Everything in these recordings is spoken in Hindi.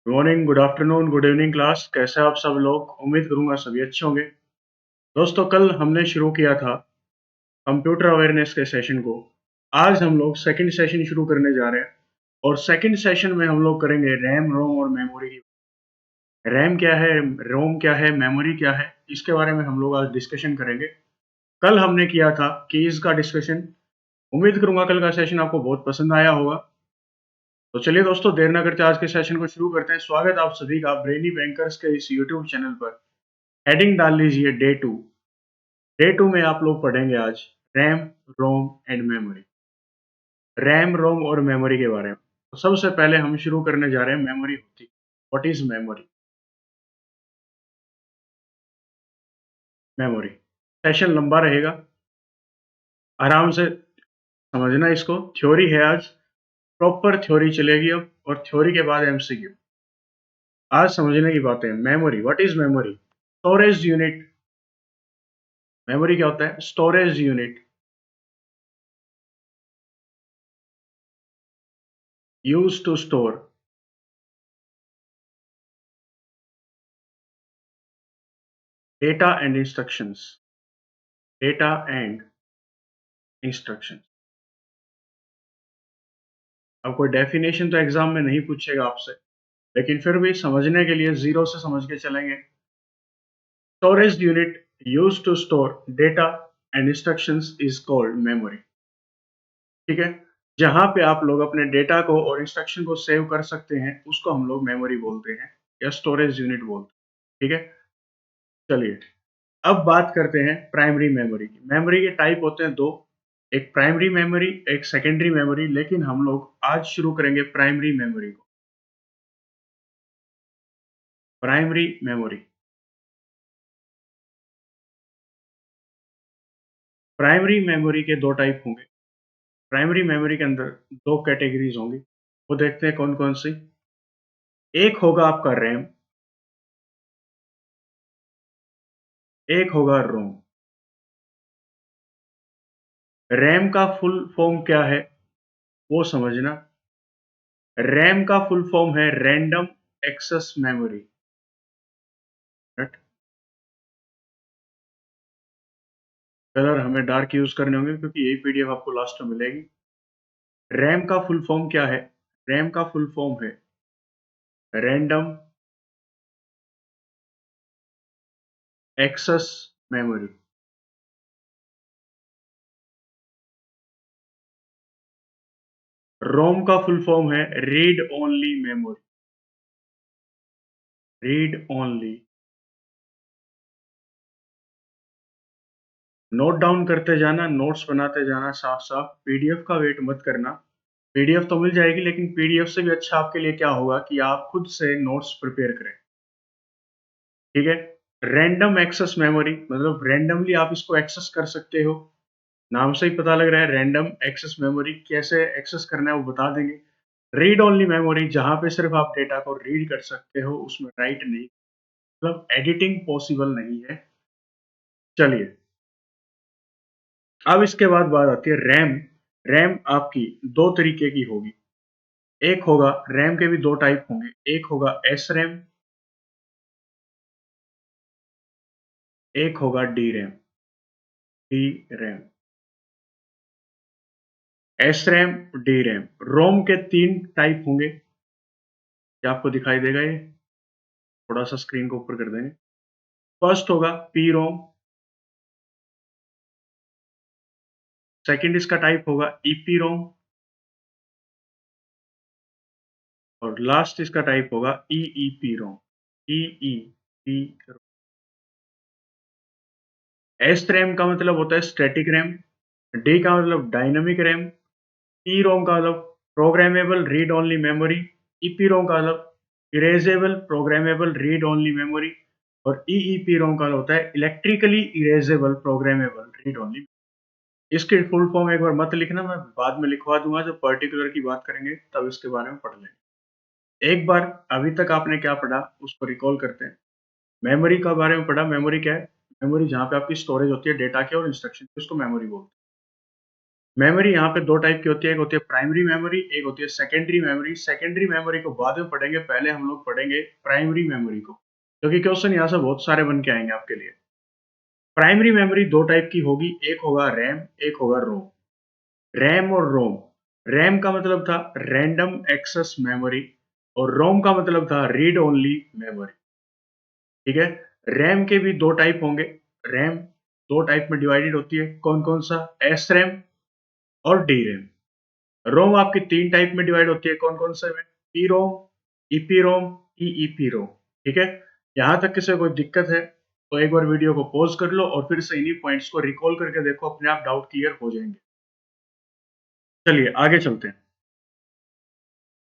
Good morning, good afternoon, good evening class. कैसे हैं आप सब लोग? उम्मीद करूंगा सभी अच्छे होंगे। दोस्तों, कल हमने शुरू किया था कंप्यूटर अवेयरनेस के सेशन को। आज हम लोग सेकंड सेशन शुरू करने जा रहे हैं और सेकंड सेशन में हम लोग करेंगे रैम, रोम और मेमोरी की। रैम क्या है, रोम क्या है, मेमोरी क्या है, इसके बारे में हम लोग आज डिस्कशन करेंगे। कल हमने किया था कीज का डिस्कशन। उम्मीद करूंगा कल का सेशन आपको बहुत पसंद आया होगा। तो चलिए दोस्तों, देर ना करते आज के सेशन को शुरू करते हैं। स्वागत है आप सभी का ब्रेनी बैंकर्स के इस यूट्यूब चैनल पर। हेडिंग डाल लीजिए डे 2। डे 2 में आप लोग पढ़ेंगे आज RAM, ROM and memory. RAM, ROM और मेमोरी के बारे में। तो सबसे पहले हम शुरू करने जा रहे हैं मेमोरी होती। What is memory? Memory session लंबा रहेगा, आराम से समझना इसको। थ्योरी है आज, प्रॉपर थ्योरी चलेगी अब, और थ्योरी के बाद एमसीक्यू। आज समझने की बातें। Memory, what is memory? Storage unit. Memory क्या होता है? Storage unit use to store data and instructions. Data and instruction. अब कोई डेफिनेशन तो एग्जाम में नहीं पूछेगा आपसे, लेकिन फिर भी समझने के लिए जीरो से समझ के चलेंगे। Storage unit use to store data and instructions is called memory. ठीक है, जहां पे आप लोग अपने डेटा को और इंस्ट्रक्शन को सेव कर सकते हैं उसको हम लोग मेमोरी बोलते हैं या स्टोरेज यूनिट बोलते हैं। ठीक है, चलिए अब बात करते हैं प्राइमरी मेमोरी की। मेमोरी के टाइप होते हैं दो, एक प्राइमरी मेमोरी, एक सेकेंडरी मेमोरी। लेकिन हम लोग आज शुरू करेंगे प्राइमरी मेमोरी को। Primary memory. प्राइमरी मेमोरी के दो टाइप होंगे। प्राइमरी मेमोरी के अंदर दो कैटेगरीज होंगी, वो देखते हैं कौन कौन सी। एक होगा आपका रैम, एक होगा रोम। रैम का फुल फॉर्म क्या है वो समझना। रैम का फुल फॉर्म है रैंडम एक्सेस मेमोरी। कलर हमें डार्क यूज करने होंगे क्योंकि यही पीडीएफ आपको लास्ट में मिलेगी। रैम का फुल फॉर्म क्या है? रैम का फुल फॉर्म है रैंडम एक्सेस मेमोरी। रोम का फुल फॉर्म है read only memory. Read only. Note down करते जाना, नोट्स बनाते जाना साफ साफ। पीडीएफ का वेट मत करना। पीडीएफ तो मिल जाएगी, लेकिन पीडीएफ से भी अच्छा आपके लिए क्या होगा कि आप खुद से नोट्स प्रिपेयर करें। ठीक है, रैंडम एक्सेस मेमोरी मतलब रैंडमली आप इसको एक्सेस कर सकते हो। नाम से ही पता लग रहा है रैंडम एक्सेस मेमोरी। कैसे एक्सेस करना है वो बता देंगे। रीड ओनली मेमोरी, जहां पे सिर्फ आप डेटा को रीड कर सकते हो, उसमें राइट नहीं, मतलब एडिटिंग पॉसिबल नहीं है। चलिए अब इसके बाद बात आती है रैम। रैम आपकी दो तरीके की होगी। एक होगा, रैम के भी दो टाइप होंगे, एक होगा एस रैम, एक होगा D RAM. D RAM, S RAM, D RAM. ROM के तीन टाइप होंगे। क्या आपको दिखाई देगा ये? थोड़ा सा स्क्रीन को ऊपर कर देंगे। फर्स्ट होगा पी रोम, सेकंड इसका टाइप होगा ईपी रोम, और लास्ट इसका टाइप होगा ईईपी रोम। ईईपी। एस रैम का मतलब होता है स्टैटिक रैम, डी का मतलब डायनामिक रैम, ई रोम का मतलब programmable read only memory, EP ROM का मतलब erasable programmable read only memory, और ईईपी रोम का होता है electrically erasable programmable read only. इसकी फुल फॉर्म एक बार मत लिखना, मैं बाद में लिखवा दूंगा। जब पर्टिकुलर की बात करेंगे तब इसके बारे में पढ़ लेंगे। एक बार अभी तक आपने क्या पढ़ा उसको रिकॉल करते हैं। मेमोरी का बारे में पढ़ा। मेमोरी क्या है? मेमोरी जहाँ पे आपकी स्टोरेज होती है डेटा की और इंस्ट्रक्शन की, उसको मेमोरी बोलते हैं। मेमोरी यहाँ पे 2 टाइप की होती है, एक होती है प्राइमरी मेमोरी, एक होती है सेकेंडरी मेमोरी। सेकेंडरी मेमोरी को बाद में पढ़ेंगे, पहले हम लोग पढ़ेंगे प्राइमरी मेमोरी को, क्योंकि क्वेश्चन यहाँ से बहुत सारे बन के आएंगे आपके लिए। प्राइमरी मेमोरी 2 टाइप की होगी, एक होगा रैम, एक होगा रोम। रैम और रोम, रैम का मतलब था रैंडम एक्सेस मेमोरी और रोम का मतलब था रीड ओनली मेमोरी। ठीक है, रैम के भी 2 टाइप होंगे। रैम 2 टाइप में डिवाइडेड होती है, कौन-कौन सा? एस रैम और डी रैम। रोम आपकी 3 टाइप में डिवाइड होती है, कौन-कौन से में? P ROM, EP ROM, EEP रोम। ठीक है, यहाँ तक किसी को कोई दिक्कत है तो एक बार वीडियो को पॉज कर लो और फिर से इन्हीं पॉइंट्स को रिकॉल करके देखो, अपने आप डाउट क्लियर हो जाएंगे। चलिए आगे चलते हैं।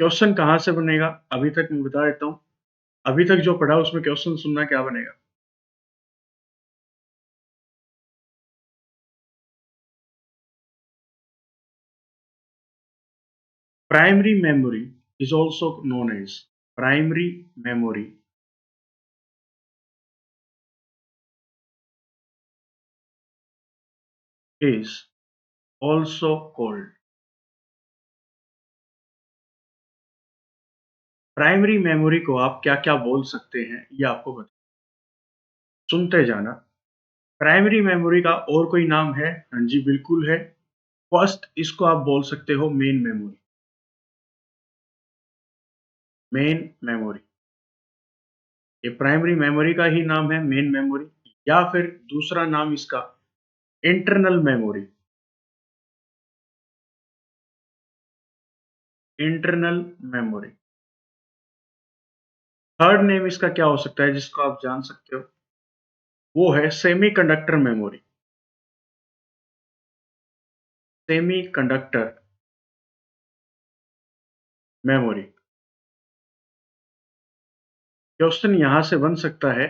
क्वेश्चन कहाँ से बनेगा अभी तक मैं बता देता हूँ। अभी तक जो पढ़ा उसमें क्वेश्चन सुनना क्या बनेगा। Primary memory is also known as primary memory is also called primary memory को आप क्या-क्या बोल सकते हैं ये आपको बता सुनते जाना। प्राइमरी मेमोरी का और कोई नाम है? हाँ जी, बिल्कुल है। फर्स्ट इसको आप बोल सकते हो मेन मेमोरी। मेन मेमोरी, ये प्राइमरी मेमोरी का ही नाम है मेन मेमोरी, या फिर दूसरा नाम इसका internal memory. Internal memory. Third name इसका क्या हो सकता है जिसको आप जान सकते हो? वो है semiconductor memory. Semiconductor memory. Question यहाँ से बन सकता है,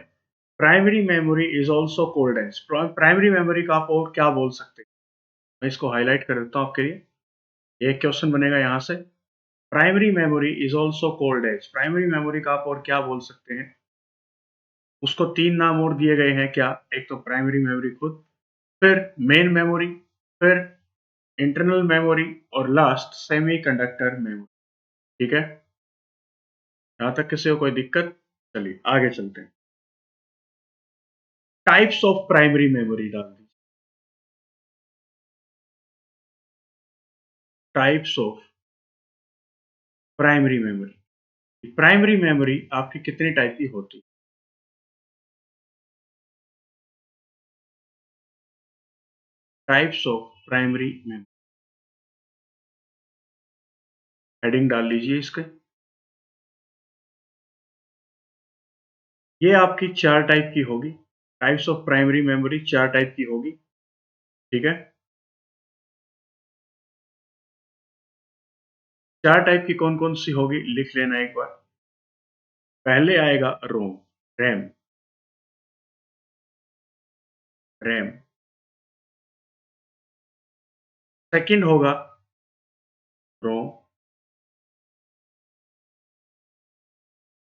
primary memory is also called as. Primary memory का आप और क्या बोल सकते हैं? मैं इसको हाईलाइट कर देता हूँ आपके लिए। एक क्वेश्चन बनेगा यहाँ से, primary memory is also called as. Primary memory का आप और क्या बोल सकते हैं? उसको 3 नाम और दिए गए हैं क्या? एक तो प्राइमरी मेमोरी खुद, फिर मेन मेमोरी, फिर इंटरनल मेमोरी और लास्ट सेमी कंडक्टर मेमोरी। ठीक है, यहाँ तक किसी को कोई दिक्कत? चलिए आगे चलते हैं। टाइप्स ऑफ प्राइमरी मेमोरी डाल दी। Types of primary memory. Primary memory आपकी कितनी टाइप की होती है? Types of primary memory, heading डाल लीजिए इसके। ये आपकी 4 टाइप की होगी। Types of primary memory 4 type की होगी। ठीक है, 4 टाइप की कौन-कौन सी होगी लिख लेना एक बार। पहले आएगा रोम, रैम, रैम। सेकंड होगा रोम।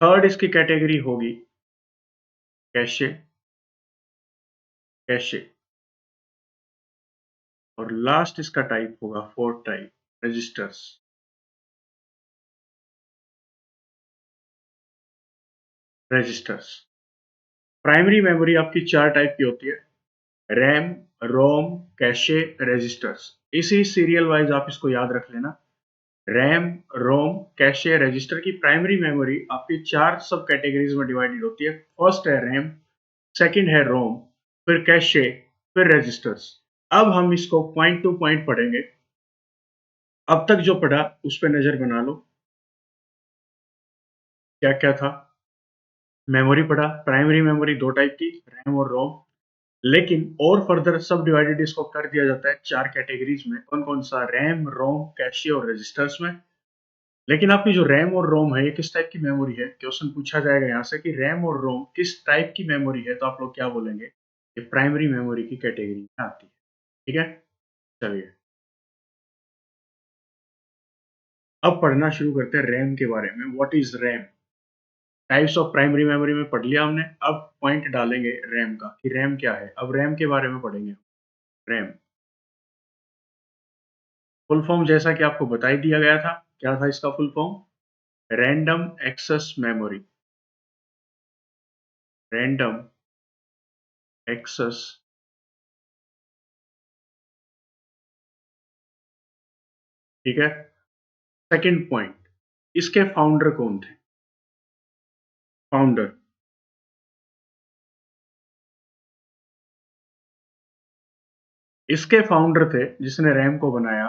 थर्ड इसकी कैटेगरी होगी कैशे, कैशे। और लास्ट इसका टाइप होगा fourth type, registers, registers. Primary memory आपकी 4 टाइप की होती है, रैम, रोम, कैशे, रजिस्टर्स। इसी सीरियल वाइज आप इसको याद रख लेना। रैम, रोम, कैशे, रजिस्टर की प्राइमरी मेमोरी आपकी 4 सब कैटेगरीज में डिवाइडेड होती है। फर्स्ट है रैम, सेकंड है रोम, फिर कैशे, फिर रजिस्टर्स। अब हम इसको पॉइंट टू पॉइंट पढ़ेंगे। अब तक जो पढ़ा उस पर नजर बना लो, क्या क्या था। मेमोरी पढ़ा, प्राइमरी मेमोरी 2 टाइप की, रैम और रोम। लेकिन और फर्दर सब डिवाइडेड इसको कर दिया जाता है 4 कैटेगरीज में, कौन कौन सा? रैम, रोम, कैशे और रजिस्टर्स में। लेकिन आपकी जो रैम और रोम है ये किस टाइप की मेमोरी है? क्वेश्चन पूछा जाएगा यहाँ से कि रैम और रोम किस टाइप की मेमोरी है, तो आप लोग क्या बोलेंगे? ये प्राइमरी मेमोरी की कैटेगरी में आती है। ठीक है, चलिए अब पढ़ना शुरू करते हैं रैम के बारे में। What is RAM? Types of primary memory में पढ़ लिया हमने, अब पॉइंट डालेंगे रैम का कि रैम क्या है। अब रैम के बारे में पढ़ेंगे। रैम, फुल फॉर्म जैसा कि आपको बता ही दिया गया था, क्या था इसका full form? Random access memory. Random access ठीक है। सेकंड पॉइंट, इसके फाउंडर कौन थे? फाउंडर, इसके फाउंडर थे जिसने रैम को बनाया,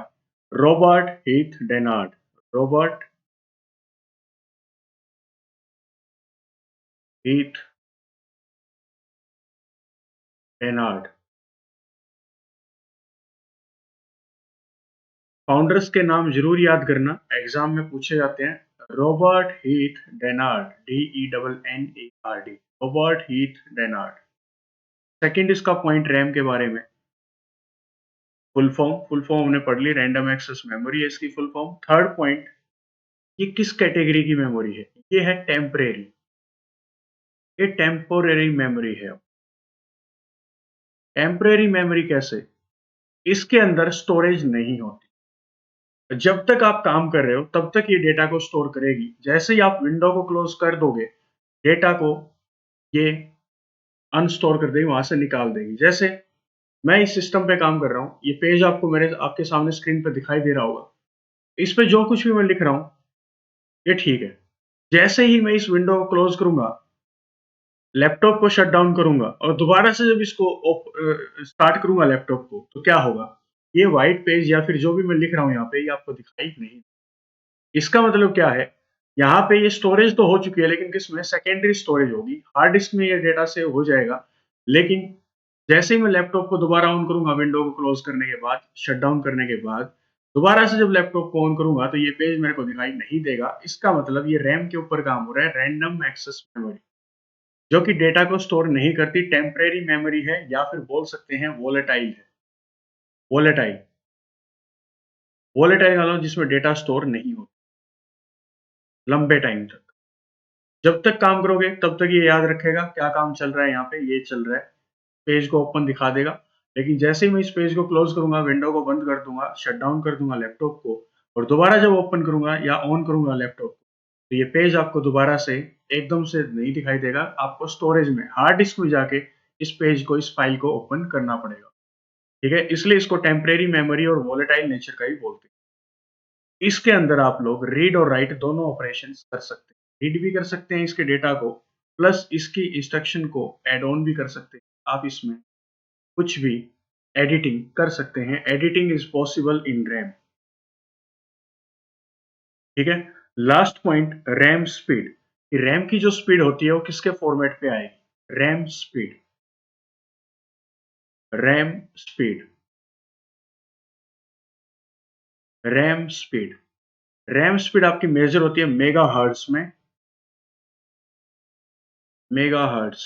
Robert Heath Dennard. Robert Heath Dennard. Founders के नाम जरूर याद करना, एग्जाम में पूछे जाते हैं। Robert Heath Dennard, DENNARD, Robert Heath Dennard. Second इसका पॉइंट रैम के बारे में, फुल फॉर्म हमने पढ़ ली, रैंडम एक्सेस मेमोरी है इसकी फुल फॉर्म। थर्ड पॉइंट, ये किस कैटेगरी की मेमोरी है? ये है टेम्परेरी, ये टेम्पोरेरी मेमोरी है। टेम्परेरी मेमोरी कैसे? इसके अंदर स्टोरेज नहीं होती। जब तक आप काम कर रहे हो तब तक ये डेटा को स्टोर करेगी। जैसे ही आप विंडो को क्लोज कर दोगे, डेटा को ये अनस्टोर कर देगी, वहां से निकाल देगी। जैसे मैं इस सिस्टम पे काम कर रहा हूँ, ये पेज आपको मेरे आपके सामने स्क्रीन पे दिखाई दे रहा होगा। इस पे जो कुछ भी मैं लिख रहा हूँ ये ठीक है। जैसे ही मैं इस विंडो को क्लोज करूंगा, लैपटॉप को शट डाउन करूंगा और दोबारा से जब इसको स्टार्ट करूंगा लैपटॉप को, तो क्या होगा? ये व्हाइट पेज या फिर जो भी मैं लिख रहा हूँ यहाँ पे, ये आपको दिखाई नहीं। इसका मतलब क्या है? यहाँ पे ये स्टोरेज तो हो चुकी है, लेकिन किसमें? सेकेंडरी स्टोरेज होगी, हार्ड डिस्क में ये डेटा सेव हो जाएगा। लेकिन जैसे ही मैं लैपटॉप को दोबारा ऑन करूंगा, विंडो को क्लोज करने के बाद, शट डाउन करने के बाद, दोबारा से जब लैपटॉप को ऑन करूंगा तो ये पेज मेरे को दिखाई नहीं देगा। इसका मतलब ये रैम के ऊपर काम हो रहा है, रैंडम एक्सेस मेमोरी, जो कि डेटा को स्टोर नहीं करती, टेम्परेरी मेमोरी है, या फिर बोल सकते हैं वोलेटाइल है। वोलेटाइल, वोलेटाइल का मतलब जिसमें डेटा स्टोर नहीं होता लंबे टाइम तक। जब तक काम करोगे तब तक ये याद रखेगा क्या काम चल रहा है, यहाँ पे ये चल रहा है, पेज को ओपन दिखा देगा। लेकिन जैसे ही मैं इस पेज को क्लोज करूंगा, विंडो को बंद कर दूंगा, शट डाउन कर दूंगा लैपटॉप को, और दोबारा जब ओपन करूंगा या ऑन करूंगा लैपटॉप को, तो ये पेज आपको दोबारा से एकदम से नहीं दिखाई देगा। आपको स्टोरेज में, हार्ड डिस्क में जाके इस पेज को, इस फाइल को ओपन करना पड़ेगा। ठीक है, इसलिए इसको टेम्परेरी मेमोरी और वोलेटाइल नेचर का ही बोलते हैं। इसके अंदर आप लोग रीड और राइट दोनों ऑपरेशन कर सकते हैं। रीड भी कर सकते हैं इसके डेटा को, प्लस इसकी इंस्ट्रक्शन को एड ऑन भी कर सकते हैं। आप इसमें कुछ भी एडिटिंग कर सकते हैं। Editing is possible in RAM. ठीक है। Last point, RAM speed. RAM की जो स्पीड होती है वो किसके फॉर्मेट पे आएगी? RAM speed, RAM speed, RAM speed. RAM speed आपकी मेजर होती है मेगा हर्ट्ज में। मेगा हर्ट्ज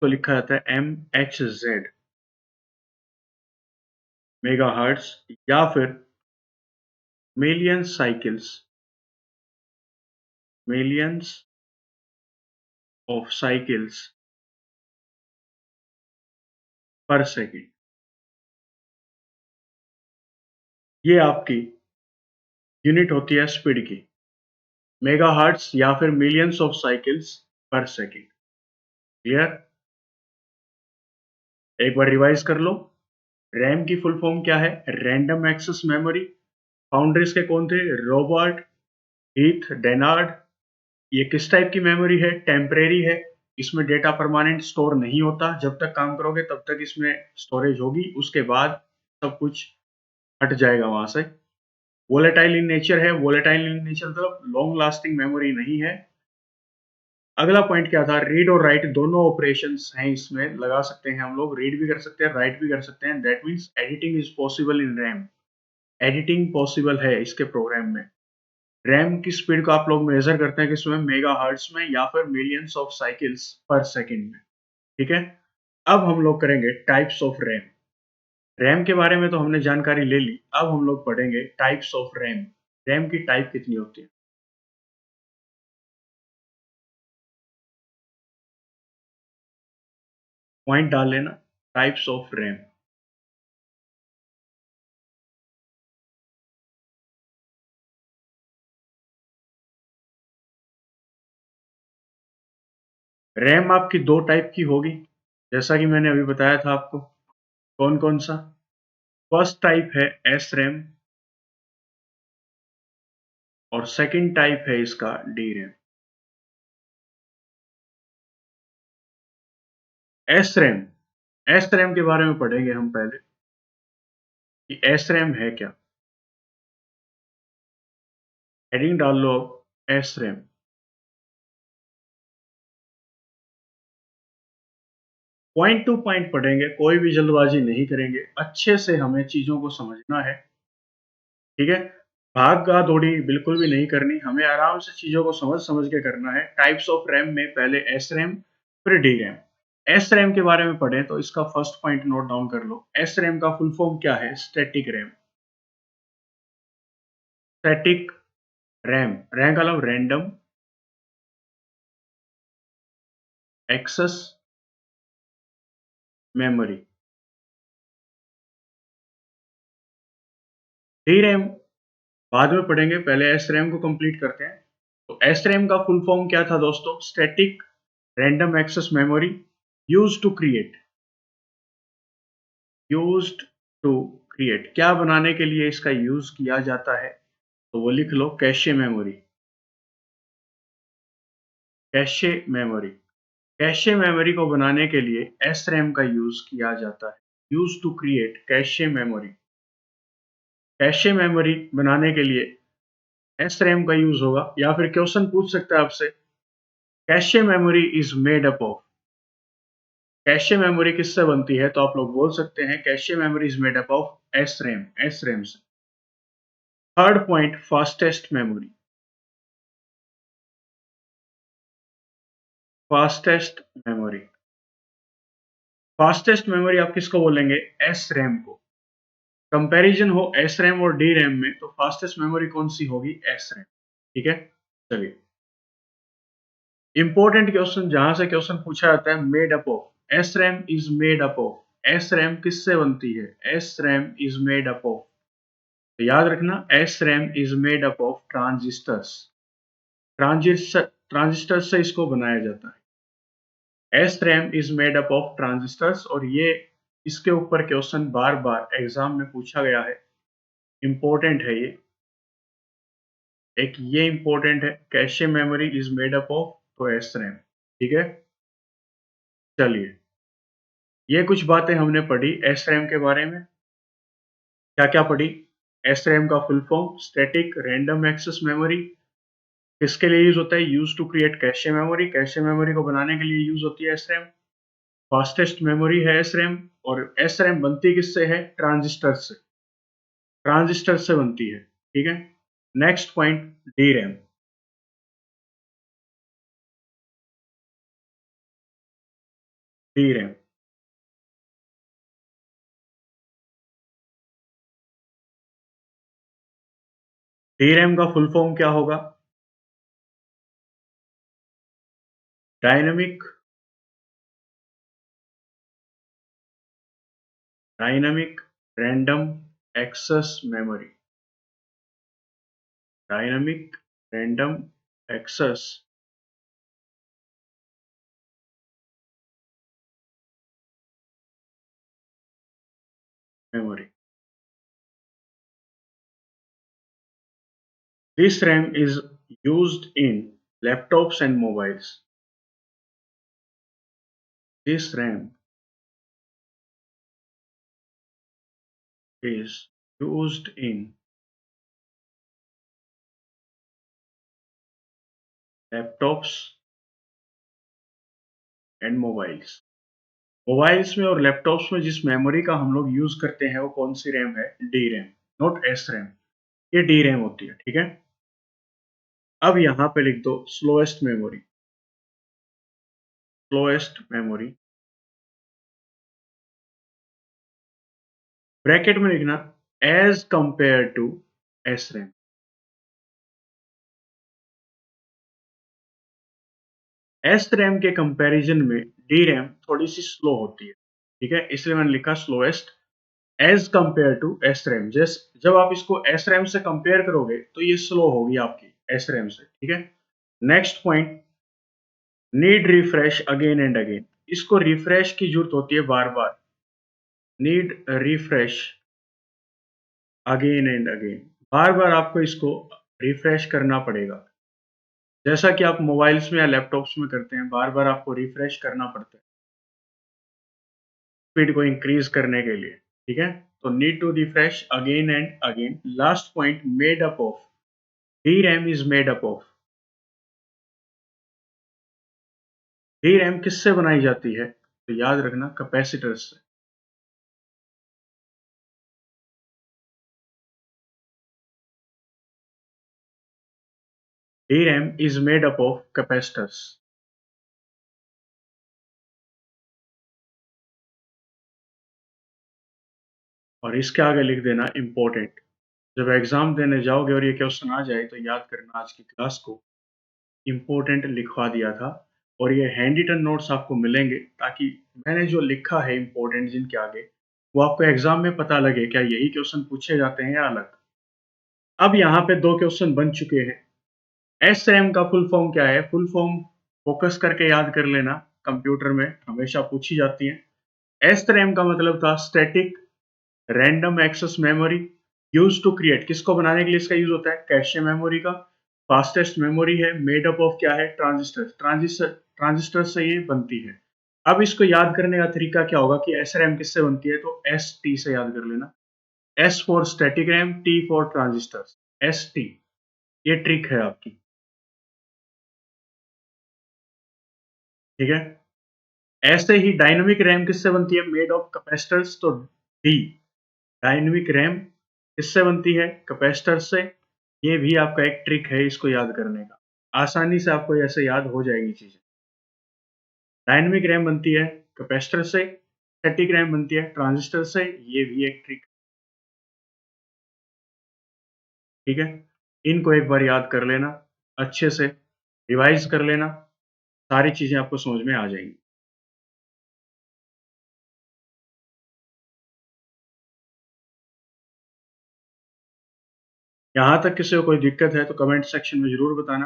तो लिखा जाता है MHz, मेगा हर्ट्ज, या फिर million cycles, millions of cycles per second. ये आपकी यूनिट होती है स्पीड की, मेगाहर्ट्ज या फिर millions of cycles per second. Clear? एक बार रिवाइज कर लो। रैम की फुल फॉर्म क्या है? Random access memory. फाउंडर इसके कौन थे? Robert Heath Dennard. ये किस टाइप की मेमोरी है? टेम्परेरी है। इसमें डेटा परमानेंट स्टोर नहीं होता, जब तक काम करोगे तब तक इसमें स्टोरेज होगी, उसके बाद सब कुछ हट जाएगा वहां से। वोलेटाइल इन नेचर है। वोलेटाइल इन नेचर मतलब लॉन्ग लास्टिंग मेमोरी नहीं है। अगला पॉइंट क्या था? रीड और राइट दोनों ऑपरेशंस हैं इसमें, लगा सकते हैं हम लोग, रीड भी कर सकते हैं, राइट भी कर सकते हैं। That means editing is possible in RAM. Editing possible है इसके प्रोग्राम में। रैम की स्पीड को आप लोग मेजर करते हैं किसमें? मेगा हर्ट्ज में या फिर millions of cycles per second में। ठीक है। अब हम लोग करेंगे टाइप्स ऑफ रैम। रैम के बारे में तो हमने जानकारी ले ली, अब हम लोग पढ़ेंगे टाइप्स ऑफ रैम। रैम की टाइप कितनी होती है? पॉइंट डाल लेना, टाइप्स ऑफ रैम। रैम आपकी दो टाइप की होगी, जैसा कि मैंने अभी बताया था आपको। कौन कौन सा? फर्स्ट टाइप है एस रैम और सेकंड टाइप है इसका D RAM. S RAM, S RAM के बारे में पढ़ेंगे हम पहले कि एस रैम है क्या। हेडिंग डाल लो अब S RAM. Point two point पढ़ेंगे, कोई भी जल्दबाजी नहीं करेंगे, अच्छे से हमें चीजों को समझना है, ठीक है। भागा दौड़ी बिल्कुल भी नहीं करनी, हमें आराम से चीजों को समझ समझ के करना है। टाइप्स ऑफ रैम में पहले एस रैम फिर डी रैम। एस रैम के बारे में पढ़ें तो इसका फर्स्ट पॉइंट नोट डाउन कर लो। एस रैम का फुल फॉर्म क्या है? Static RAM. Static RAM, RAM का मतलब random access memory. D RAM बाद में पढ़ेंगे, पहले एस रैम को कंप्लीट करते हैं। तो एस रैम का फुल फॉर्म क्या था दोस्तों? Static random access memory used to create, used to create, क्या बनाने के लिए इसका यूज किया जाता है? तो वो लिख लो cache memory. Cache memory, cache memory को बनाने के लिए एस रैम का यूज किया जाता है। Use to create cache memory. Cache memory बनाने के लिए एस रैम का यूज होगा। या फिर क्वेश्चन पूछ सकता है आपसे, cache memory is made up of, cache memory किससे बनती है? तो आप लोग बोल सकते हैं cache memory is made up of S RAM, S RAM से। Third point fastest memory. Fastest memory, fastest memory आप किसको बोलेंगे? एस रैम को। कंपैरिजन हो एस रैम और डी रैम में तो फास्टेस्ट मेमोरी कौन सी होगी? एस रैम, ठीक है। चलिए, इंपॉर्टेंट क्वेश्चन जहां से क्वेश्चन पूछा जाता है, made up of. S RAM is made up of, S RAM किससे बनती है? S RAM is made up of, तो याद रखना S RAM is made up of transistors. Transistor से इसको बनाया जाता है। S RAM is made up of transistors, और ये इसके ऊपर क्वेश्चन बार बार एग्जाम में पूछा गया है, इंपॉर्टेंट है ये। एक ये इंपॉर्टेंट है, cache memory is made up of तो एस रैम, ठीक है। चलिए, ये कुछ बातें हमने पढ़ी एस रैम के बारे में। क्या क्या पढ़ी? एस रैम का full form static random access memory, किसके लिए यूज होता है? Use to create cache memory, cache memory को बनाने के लिए यूज होती है एस रैम। फास्टेस्ट मेमोरी है एस रैम, और एस रैम बनती किससे है? ट्रांजिस्टर से, ट्रांजिस्टर से बनती है, ठीक है। Next point D RAM. D RAM, D RAM का फुल फॉर्म क्या होगा? Dynamic, dynamic random access memory, dynamic random access memory. This RAM is used in laptops and mobiles. This RAM is used in laptops and mobiles. Mobiles में और लैपटॉप्स में जिस मेमोरी का हम लोग यूज करते हैं वो कौन सी रैम है? D RAM, not S RAM. ये डी रैम होती है, ठीक है। अब यहाँ पे लिख दो slowest memory, slowest memory, bracket में लिखना as compare to S RAM. S RAM के कंपैरिजन में डी रैम थोड़ी सी स्लो होती है, ठीक है, इसलिए मैंने लिखा slowest as compare to S RAM. जब आप इसको एस रैम से कंपेयर करोगे तो ये स्लो होगी आपकी एस रैम से, ठीक है। Next point, need refresh again and again, इसको रिफ्रेश की जरूरत होती है बार बार, need refresh again and again, बार बार आपको इसको रिफ्रेश करना पड़ेगा, जैसा कि आप मोबाइल्स में या लैपटॉप्स में करते हैं, बार बार आपको रिफ्रेश करना पड़ता है स्पीड को इंक्रीज करने के लिए, ठीक है। तो need to refresh again and again. Last point, made up of, D RAM is made up of, D RAM किससे बनाई जाती है, तो याद रखना कैपेसिटर्स से, D RAM is made up of capacitors. और इसके आगे लिख देना इम्पोर्टेंट। जब एग्जाम देने जाओगे और ये क्वेश्चन आ जाए तो याद करना आज की क्लास को इम्पोर्टेंट लिखवा दिया था, और ये हैंड रिटन नोट्स आपको मिलेंगे ताकि मैंने जो लिखा है इम्पोर्टेंट जिनके आगे, वो आपको एग्जाम में पता लगे क्या यही क्वेश्चन पूछे जाते हैं या अलग। अब यहाँ पे दो क्वेश्चन बन चुके हैं। एस रैम का फुल फॉर्म क्या है, फुल फॉर्म फोकस करके याद कर लेना, कंप्यूटर में हमेशा पूछी जाती है। एस रैम का मतलब था static random access memory, use to create, किसको बनाने के लिए इसका यूज होता है, कैशे मेमोरी का। फास्टेस्ट मेमोरी है, मेड अप ऑफ क्या है, ट्रांजिस्टर, ट्रांजिस्टर से ये बनती है। अब इसको याद करने का तरीका क्या होगा कि एस रैम किससे बनती है, तो एस टी से याद कर लेना। S for static RAM, T for transistor, S T, ये ट्रिक है आपकी, ठीक है। ऐसे ही डायनेमिक रैम किससे बनती है, मेड ऑफ कैपेसिटर्स, तो डी, डायनेमिक रैम किससे बनती है, कैपेसिटर से। ये भी आपका एक ट्रिक है इसको याद करने का, आसानी से आपको ऐसे याद हो जाएगी चीजें। डायनेमिक रैम बनती है कैपेसिटर से, स्टैटिक रैम बनती है ट्रांजिस्टर से, ये भी एक ट्रिक, ठीक है। इनको एक बार याद कर लेना, अच्छे से रिवाइज कर लेना, सारी चीजें आपको समझ में आ जाएंगी। यहाँ तक किसी को कोई दिक्कत है तो कमेंट सेक्शन में जरूर बताना।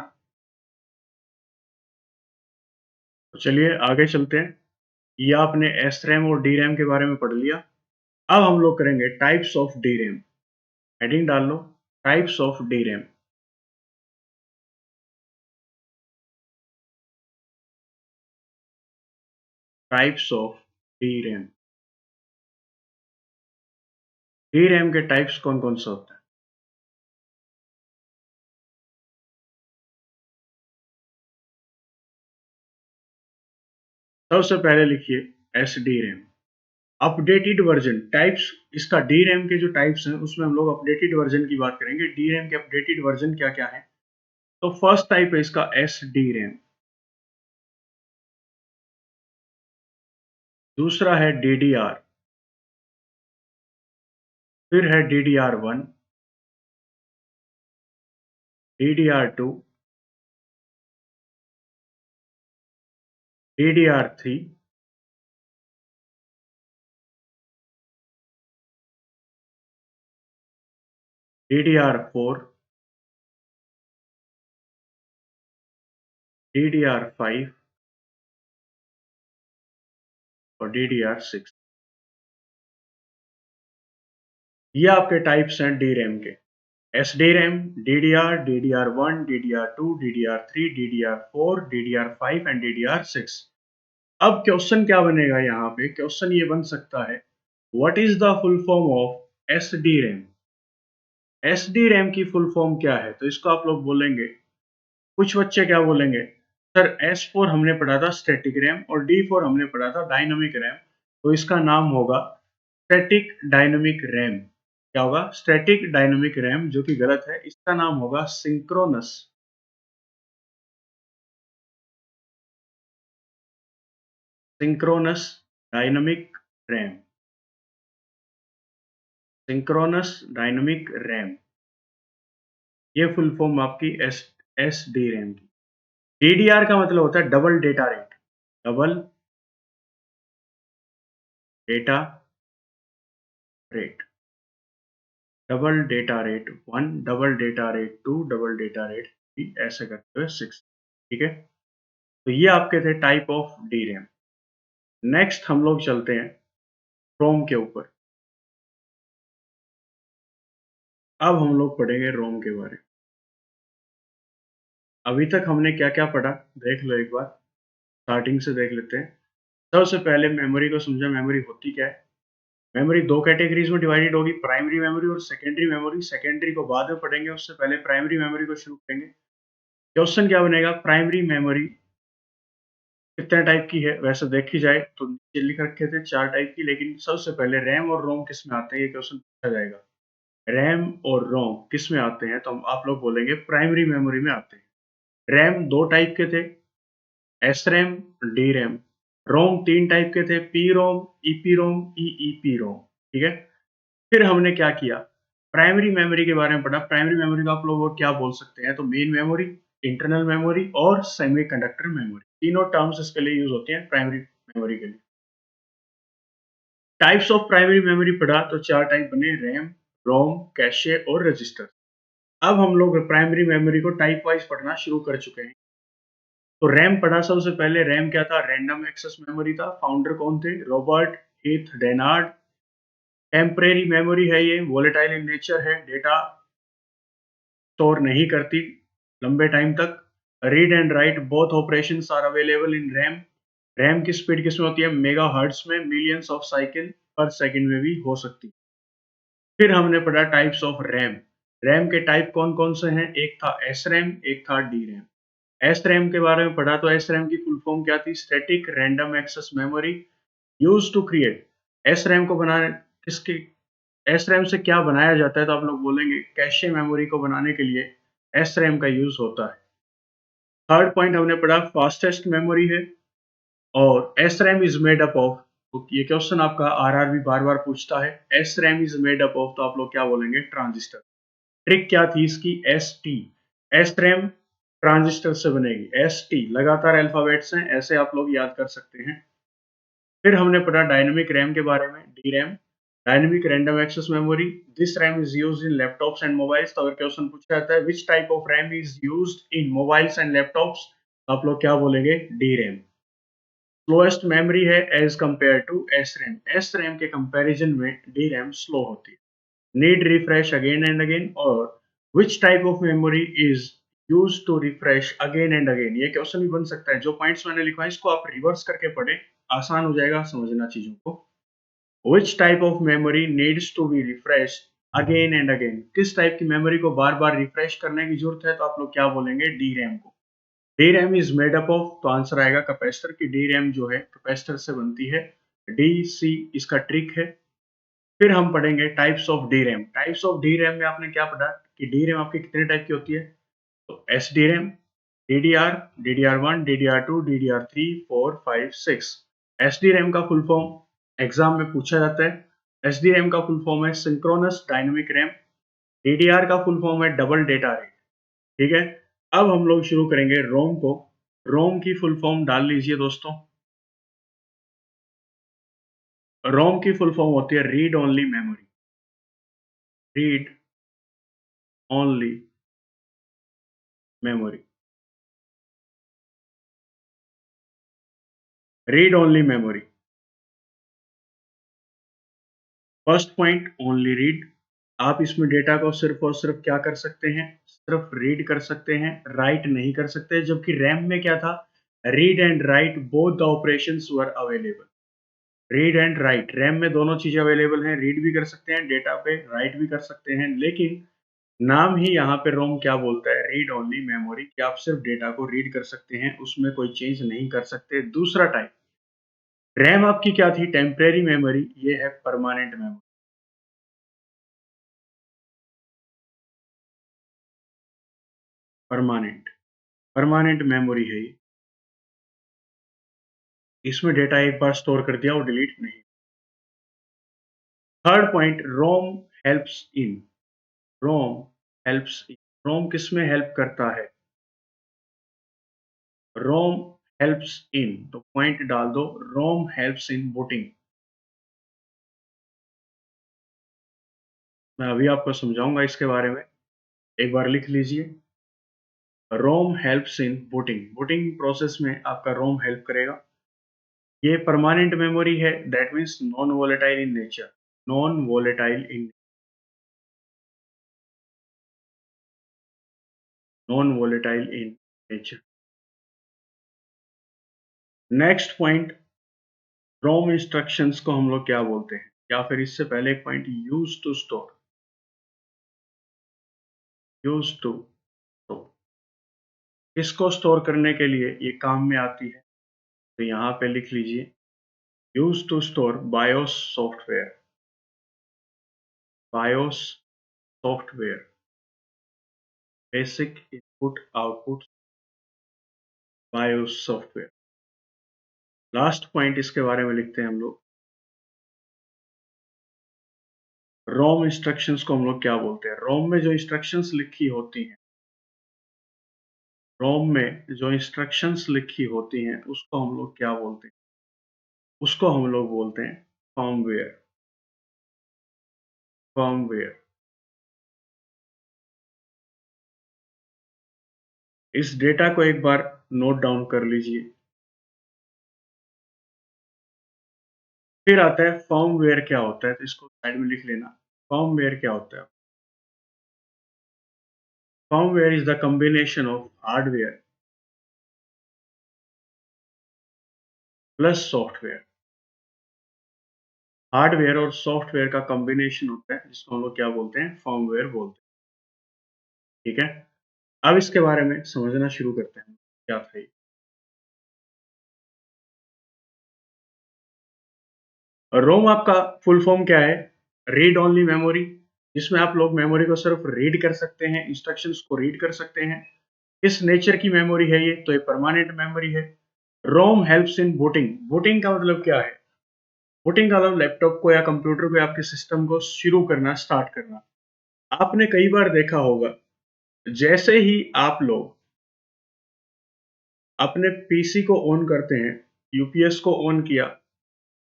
तो चलिए आगे चलते हैं। ये आपने एस रैम और डी रैम के बारे में पढ़ लिया। अब हम लोग करेंगे types of D RAM. Heading डाल लो, types of D RAM. Types of D RAM, D RAM के टाइप्स कौन कौन से होते हैं। सबसे पहले लिखिए S D RAM, updated version. Types, इसका डी रैम के जो टाइप्स हैं उसमें हम लोग अपडेटेड वर्जन की बात करेंगे। डी रैम के अपडेटेड वर्जन क्या क्या है, तो फर्स्ट टाइप है इसका एस डी रैम, दूसरा है डी डी आर, फिर है D D R one, D D R two, D D R three, D D R four, D D R five और डी डी आर सिक्स। ये आपके टाइप्स हैं डी रैम के। S D RAM, D D R, D D R one, D D R two, D D R three, D D R four, D D R five and D D R six. अब क्वेश्चन क्या बनेगा यहाँ पे, क्वेश्चन ये बन सकता है, what is the full form of S D RAM. S D RAM की फुल फॉर्म क्या है, तो इसको आप लोग बोलेंगे, कुछ बच्चे क्या बोलेंगे, सर एस फोर हमने पढ़ा था स्टैटिक रैम और डी फोर हमने पढ़ा था डायनामिक रैम, तो इसका नाम होगा स्टैटिक डायनामिक रैम। क्या होगा, स्टैटिक डायनामिक रैम, जो कि गलत है, इसका नाम होगा synchronous, synchronous dynamic RAM, synchronous dynamic RAM, ये फुल फॉर्म आपकी एस एस डी रैम की। डीडीआर का मतलब होता है double data rate, double data rate, double data rate one, double data rate two, double data rate three, ऐसे करते हुए सिक्स, ठीक है। तो ये आपके थे type of D RAM. Next हम लोग चलते हैं रोम के ऊपर। अब हम लोग पढ़ेंगे रोम के बारे में। अभी तक हमने क्या क्या पढ़ा देख लो एक बार, स्टार्टिंग से देख लेते हैं। सबसे पहले मेमोरी को समझा, मेमोरी होती क्या है। मेमोरी दो कैटेगरीज में डिवाइडेड होगी, प्राइमरी मेमोरी और सेकेंडरी मेमोरी। सेकेंडरी को बाद में पढ़ेंगे, उससे पहले प्राइमरी मेमोरी को शुरू करेंगे। क्वेश्चन क्या बनेगा, प्राइमरी मेमोरी कितने टाइप की है। वैसे देखी जाए तो नीचे लिख रखे थे 4 टाइप की, लेकिन सबसे पहले रैम और रोम किस में आते हैं ये क्वेश्चन पूछा जाएगा। रैम और रोम किस में आते हैं, तो आप लोग बोलेंगे प्राइमरी मेमोरी में आते हैं। रैम 2 टाइप के थे, एस रैम, डी रैम। रोम 3 टाइप के थे, P ROM, EP ROM, EEP रोम। ठीक है। फिर हमने क्या किया, प्राइमरी मेमोरी के बारे में पढ़ा। प्राइमरी मेमोरी को आप लोग क्या बोल सकते हैं, तो मेन मेमोरी, इंटरनल मेमोरी और सेमीकंडक्टर मेमोरी, तीनों टर्म्स इसके लिए यूज होते हैं प्राइमरी मेमोरी के लिए। टाइप्स ऑफ प्राइमरी मेमोरी पढ़ा तो 4 टाइप बने, रैम, रोम, कैशे और रजिस्टर। अब हम लोग प्राइमरी मेमोरी को टाइप वाइज पढ़ना शुरू कर चुके हैं। तो रैम पढ़ा। सबसे पहले रैम क्या था, रैंडम एक्सेस मेमोरी था। फाउंडर कौन थे, Robert Heath Dennard. Temporary memory है ये, वोलेटाइल इन नेचर है, डेटा स्टोर नहीं करती लंबे टाइम तक। Read and write both operations are available in RAM. RAM की स्पीड किसमें होती है, मेगा हर्ट्ज में, millions of cycle per second में भी हो सकती है। फिर हमने पढ़ा टाइप्स ऑफ रैम। रैम के टाइप कौन कौन से हैं, एक था एस रैम, एक था डी रैम। एस रैम के बारे में पढ़ा तो एस रैम की फुल फॉर्म क्या थी, static random access memory use to create. S RAM को बनाने किसके, एस रैम से क्या बनाया जाता है, तो आप लोग बोलेंगे कैशे मेमोरी को बनाने के लिए एस रैम का यूज होता है। थर्ड पॉइंट हमने पढ़ा फास्टेस्ट मेमोरी है, और S RAM is made up of, तो ये क्वेश्चन आपका आरआरबी बार बार पूछता है, S RAM is made up of, तो आप लोग क्या बोलेंगे, ट्रांजिस्टर। ट्रिक क्या थी इसकी, S T, S RAM transistor से बनेगी। एस टी लगातार अल्फाबेट्स हैं, ऐसे आप लोग याद कर सकते हैं। फिर हमने पढ़ा डायनेमिक रैम के बारे में, D RAM, dynamic random access memory. This RAM is used in laptops and mobiles. तो अगर क्वेश्चन पूछा जाता है which type of RAM is used in mobiles and laptops, आप लोग क्या बोलेंगे, डी रैम। स्लोएस्ट मेमोरी है as compare to S RAM. S RAM के कंपैरिजन में डी रैम स्लो होती है। Need refresh again and again, और which type of memory is use to refresh again and again. ये क्वेश्चन भी बन सकता है। जो पॉइंट्स मैंने लिखा है इसको आप रिवर्स करके पढ़ें, आसान हो जाएगा समझना चीजों को। Which type of memory needs to be refreshed again and again? किस टाइप की मेमोरी को बार बार रिफ्रेश करने की जरूरत है, तो आप लोग क्या बोलेंगे, डी रैम को। D RAM is made up of, तो आंसर आएगा कैपेसिटर की। डी रैम जो है कैपेसिटर से बनती है। डी सी इसका ट्रिक है। फिर हम पढ़ेंगे types of D RAM. Types of D RAM में आपने क्या पढ़ा कि डी रैम आपकी कितने टाइप की होती है, तो S D RAM, DDR, DDR1, DDR2, DDR3, 4, 5, 6। SD RAM का फुल फॉर्म एग्जाम में पूछा जाता है। एसडी रैम का फुल फॉर्म है सिंक्रोनस डायनेमिक रैम। डीडीआर का फुल फॉर्म है डबल डेटा रेट। ठीक है। अब हम लोग शुरू करेंगे रोम को। रोम की फुल फॉर्म डाल लीजिए दोस्तों। रोम की फुल फॉर्म होती है read only memory. Read only memory. Read only memory. First point only read. आप इसमें डेटा को सिर्फ और सिर्फ क्या कर सकते हैं, सिर्फ रीड कर सकते हैं, राइट नहीं कर सकते। जबकि रैम में क्या था, read and write both the operations were available. Read and right, RAM में दोनों चीजें अवेलेबल हैं, रीड भी कर सकते हैं डेटा पे, राइट भी कर सकते हैं। लेकिन नाम ही यहाँ पे रोम क्या बोलता है, रीड ओनली मेमोरी, कि आप सिर्फ डेटा को रीड कर सकते हैं, उसमें कोई चेंज नहीं कर सकते। दूसरा टाइप, रैम आपकी क्या थी, टेम्परेरी मेमोरी, ये है permanent memory. Permanent, permanent memory है ये। इसमें डेटा एक बार स्टोर कर दिया और डिलीट नहीं। Third point, ROM helps in. ROM helps in, ROM किस में हेल्प करता है, रोम हेल्प्स इन, तो पॉइंट डाल दो, रोम हेल्प्स इन बूटिंग। मैं अभी आपको समझाऊंगा इसके बारे में, एक बार लिख लीजिए। ROM helps in booting, booting process में आपका रोम हेल्प करेगा। ये परमानेंट मेमोरी है, that means non volatile in nature, non volatile in non volatile in nature. Next point, ROM instructions को हम लोग क्या बोलते हैं, या फिर इससे पहले एक point, use to store, use to store, इसको स्टोर करने के लिए ये काम में आती है, तो यहाँ पे लिख लीजिए use to store BIOS software, BIOS software, basic input output BIOS software. Last point इसके बारे में लिखते हैं हम लोग, रोम इंस्ट्रक्शंस को हम लोग क्या बोलते हैं। रोम में जो इंस्ट्रक्शंस लिखी होती हैं, रोम में जो इंस्ट्रक्शंस लिखी होती हैं उसको हम लोग क्या बोलते हैं, उसको हम लोग बोलते हैं फर्मवेयर, फर्मवेयर। इस डेटा को एक बार नोट डाउन कर लीजिए। फिर आता है फर्मवेयर क्या होता है, तो इसको साइड में लिख लेना। फर्मवेयर क्या होता है, firmware is the combination of hardware plus software, hardware और सॉफ्टवेयर का कॉम्बिनेशन होता है जिसको हम लोग क्या बोलते हैं, फर्मवेयर बोलते हैं। ठीक है, अब इसके बारे में समझना शुरू करते हैं, क्या था ये। रोम आपका फुल फॉर्म क्या है, रीड ओनली मेमोरी, जिसमें आप लोग मेमोरी को सिर्फ रीड कर सकते हैं, इंस्ट्रक्शंस को रीड कर सकते हैं। किस नेचर की मेमोरी है ये, तो ये परमानेंट मेमोरी है। रोम हेल्प्स इन बूटिंग, बूटिंग का मतलब क्या है, बूटिंग का मतलब लैपटॉप को या कंप्यूटर को या आपके सिस्टम को शुरू करना, स्टार्ट करना। आपने कई बार देखा होगा, जैसे ही आप लोग अपने पीसी को ऑन करते हैं, यूपीएस को ऑन किया,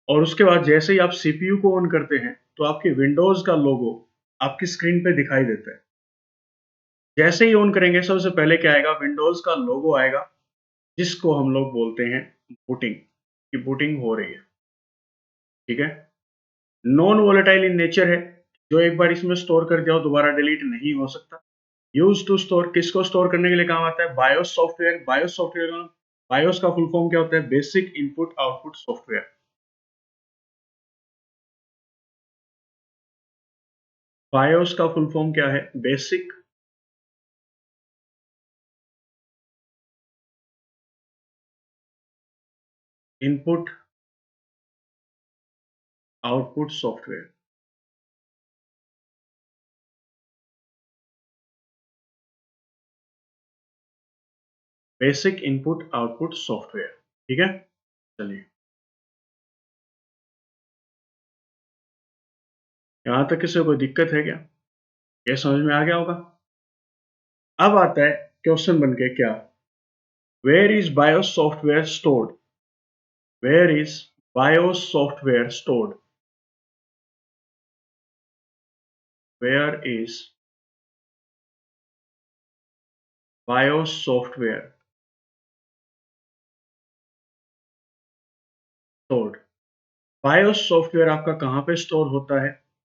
और उसके बाद जैसे ही आप सीपीयू को ऑन करते हैं, तो आपके विंडोज का लोगो आपकी स्क्रीन पे दिखाई देता है। जैसे ही ऑन करेंगे, सबसे पहले क्या आएगा, विंडोज का लोगो आएगा, जिसको हम लोग बोलते हैं बूटिंग, की बूटिंग हो रही है। ठीक है, नॉन वोलेटाइल इन नेचर है, जो एक बार इसमें स्टोर कर दिया हो दोबारा डिलीट नहीं हो सकता। यूज टू स्टोर, किसको स्टोर करने के लिए काम आता है, बायोस सॉफ्टवेयर, बायोस सॉफ्टवेयर का, बायोस का फुल फॉर्म क्या होता है, basic input output software. BIOS का फुल फॉर्म क्या है, basic input output software. Basic input output software. ठीक है, चलिए, यहां तक किसी को कोई दिक्कत है क्या, ये समझ में आ गया होगा। अब आता है क्वेश्चन बन के क्या, where is BIOS software stored, where is BIOS software stored, where is BIOS software stored. BIOS software आपका कहाँ पे स्टोर होता है,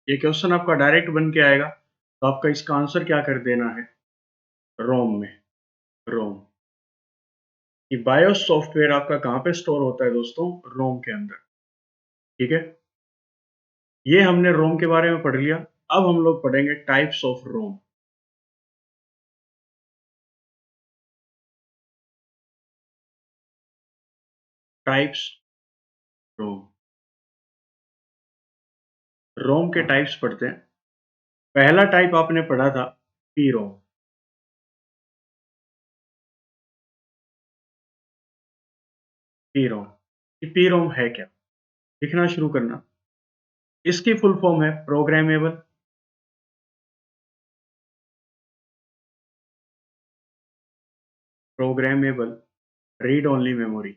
ये क्वेश्चन आपका डायरेक्ट बन के आएगा, तो आपका इसका आंसर क्या कर देना है, रोम में, रोम। कि बायोस सॉफ्टवेयर आपका कहाँ पे स्टोर होता है दोस्तों, रोम के अंदर। ठीक है, ये हमने रोम के बारे में पढ़ लिया। अब हम लोग पढ़ेंगे टाइप्स ऑफ रोम। टाइप्स रोम, रोम के टाइप्स पढ़ते हैं। पहला टाइप आपने पढ़ा था P ROM, P ROM. P ROM है क्या, लिखना शुरू करना। इसकी फुल फॉर्म है programmable, programmable read only memory,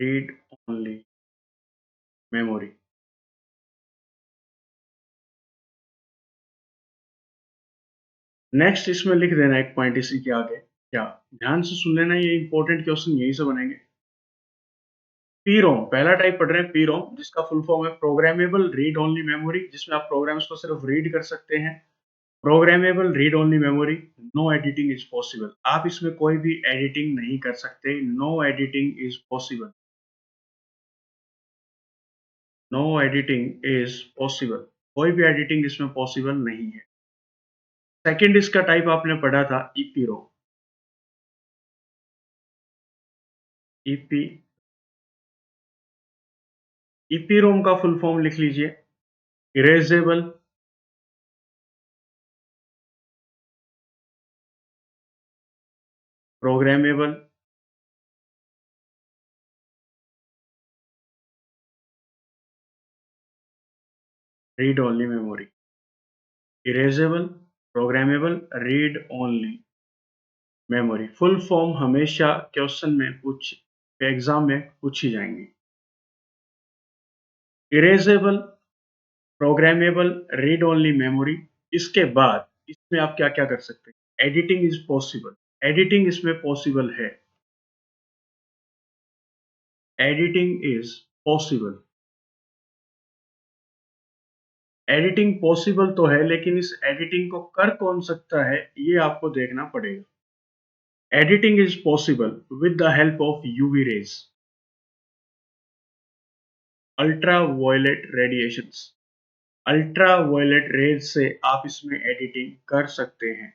read only memory. Next इसमें लिख देना एक पॉइंट इसी के आगे। क्या, ध्यान से सुन लेना, ये इंपॉर्टेंट क्वेश्चन यहीं से बनेंगे। पीरोम पहला टाइप पढ़ रहे हैं, पीरोम जिसका फुल फॉर्म है प्रोग्रामेबल रीड ओनली मेमोरी, जिसमें आप प्रोग्राम्स को सिर्फ रीड कर सकते हैं। Programmable read only memory, no editing is possible, आप इसमें कोई भी एडिटिंग नहीं कर सकते, no editing is possible, no editing is possible, कोई भी एडिटिंग इसमें पॉसिबल नहीं है। सेकंड इसका टाइप आपने पढ़ा था ईपीरोम, ईपी ईपीरोम का फुल फॉर्म लिख लीजिए, erasable programmable read only memory, erasable programmable read only memory. Full form हमेशा क्वेश्चन में एग्जाम में पूछी जाएंगी। Erasable programmable read only memory, इसके बाद इसमें आप क्या क्या कर सकते हैं, एडिटिंग इज पॉसिबल, एडिटिंग इसमें पॉसिबल है, editing is possible, editing possible तो है, लेकिन इस एडिटिंग को कर कौन सकता है ये आपको देखना पड़ेगा। Editing is possible with the help of UV rays, ultra violet radiations, ultra violet rays से आप इसमें एडिटिंग कर सकते हैं,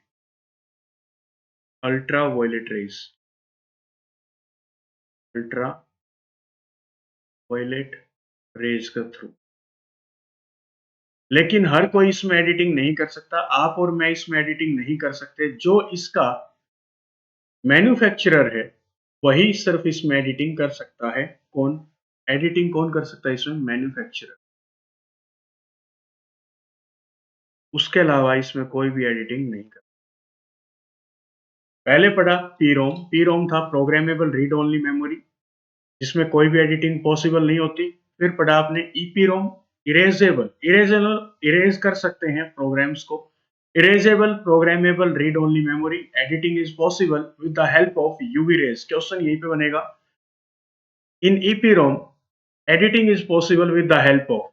ultra violet rays, ultra violet rays के थ्रू। लेकिन हर कोई इसमें एडिटिंग नहीं कर सकता, आप और मैं इसमें एडिटिंग नहीं कर सकते, जो इसका मैन्युफैक्चरर है वही सिर्फ इसमें एडिटिंग कर सकता है। कौन एडिटिंग कौन कर सकता है इसमें, मैन्युफैक्चरर, उसके अलावा इसमें कोई भी एडिटिंग नहीं कर। पहले पढ़ा पीरोम, पीरोम था प्रोग्रामेबल रीड ओनली मेमोरी, जिसमें कोई भी एडिटिंग पॉसिबल नहीं होती। फिर पढ़ा आपने ईपीरोम, इरेजेबल, इरेजेबल इरेज कर सकते हैं प्रोग्राम्स को, erasable programmable read only memory, editing is possible with the help of UV rays. Question यहीं पे बनेगा, in EPROM editing is possible with the help of,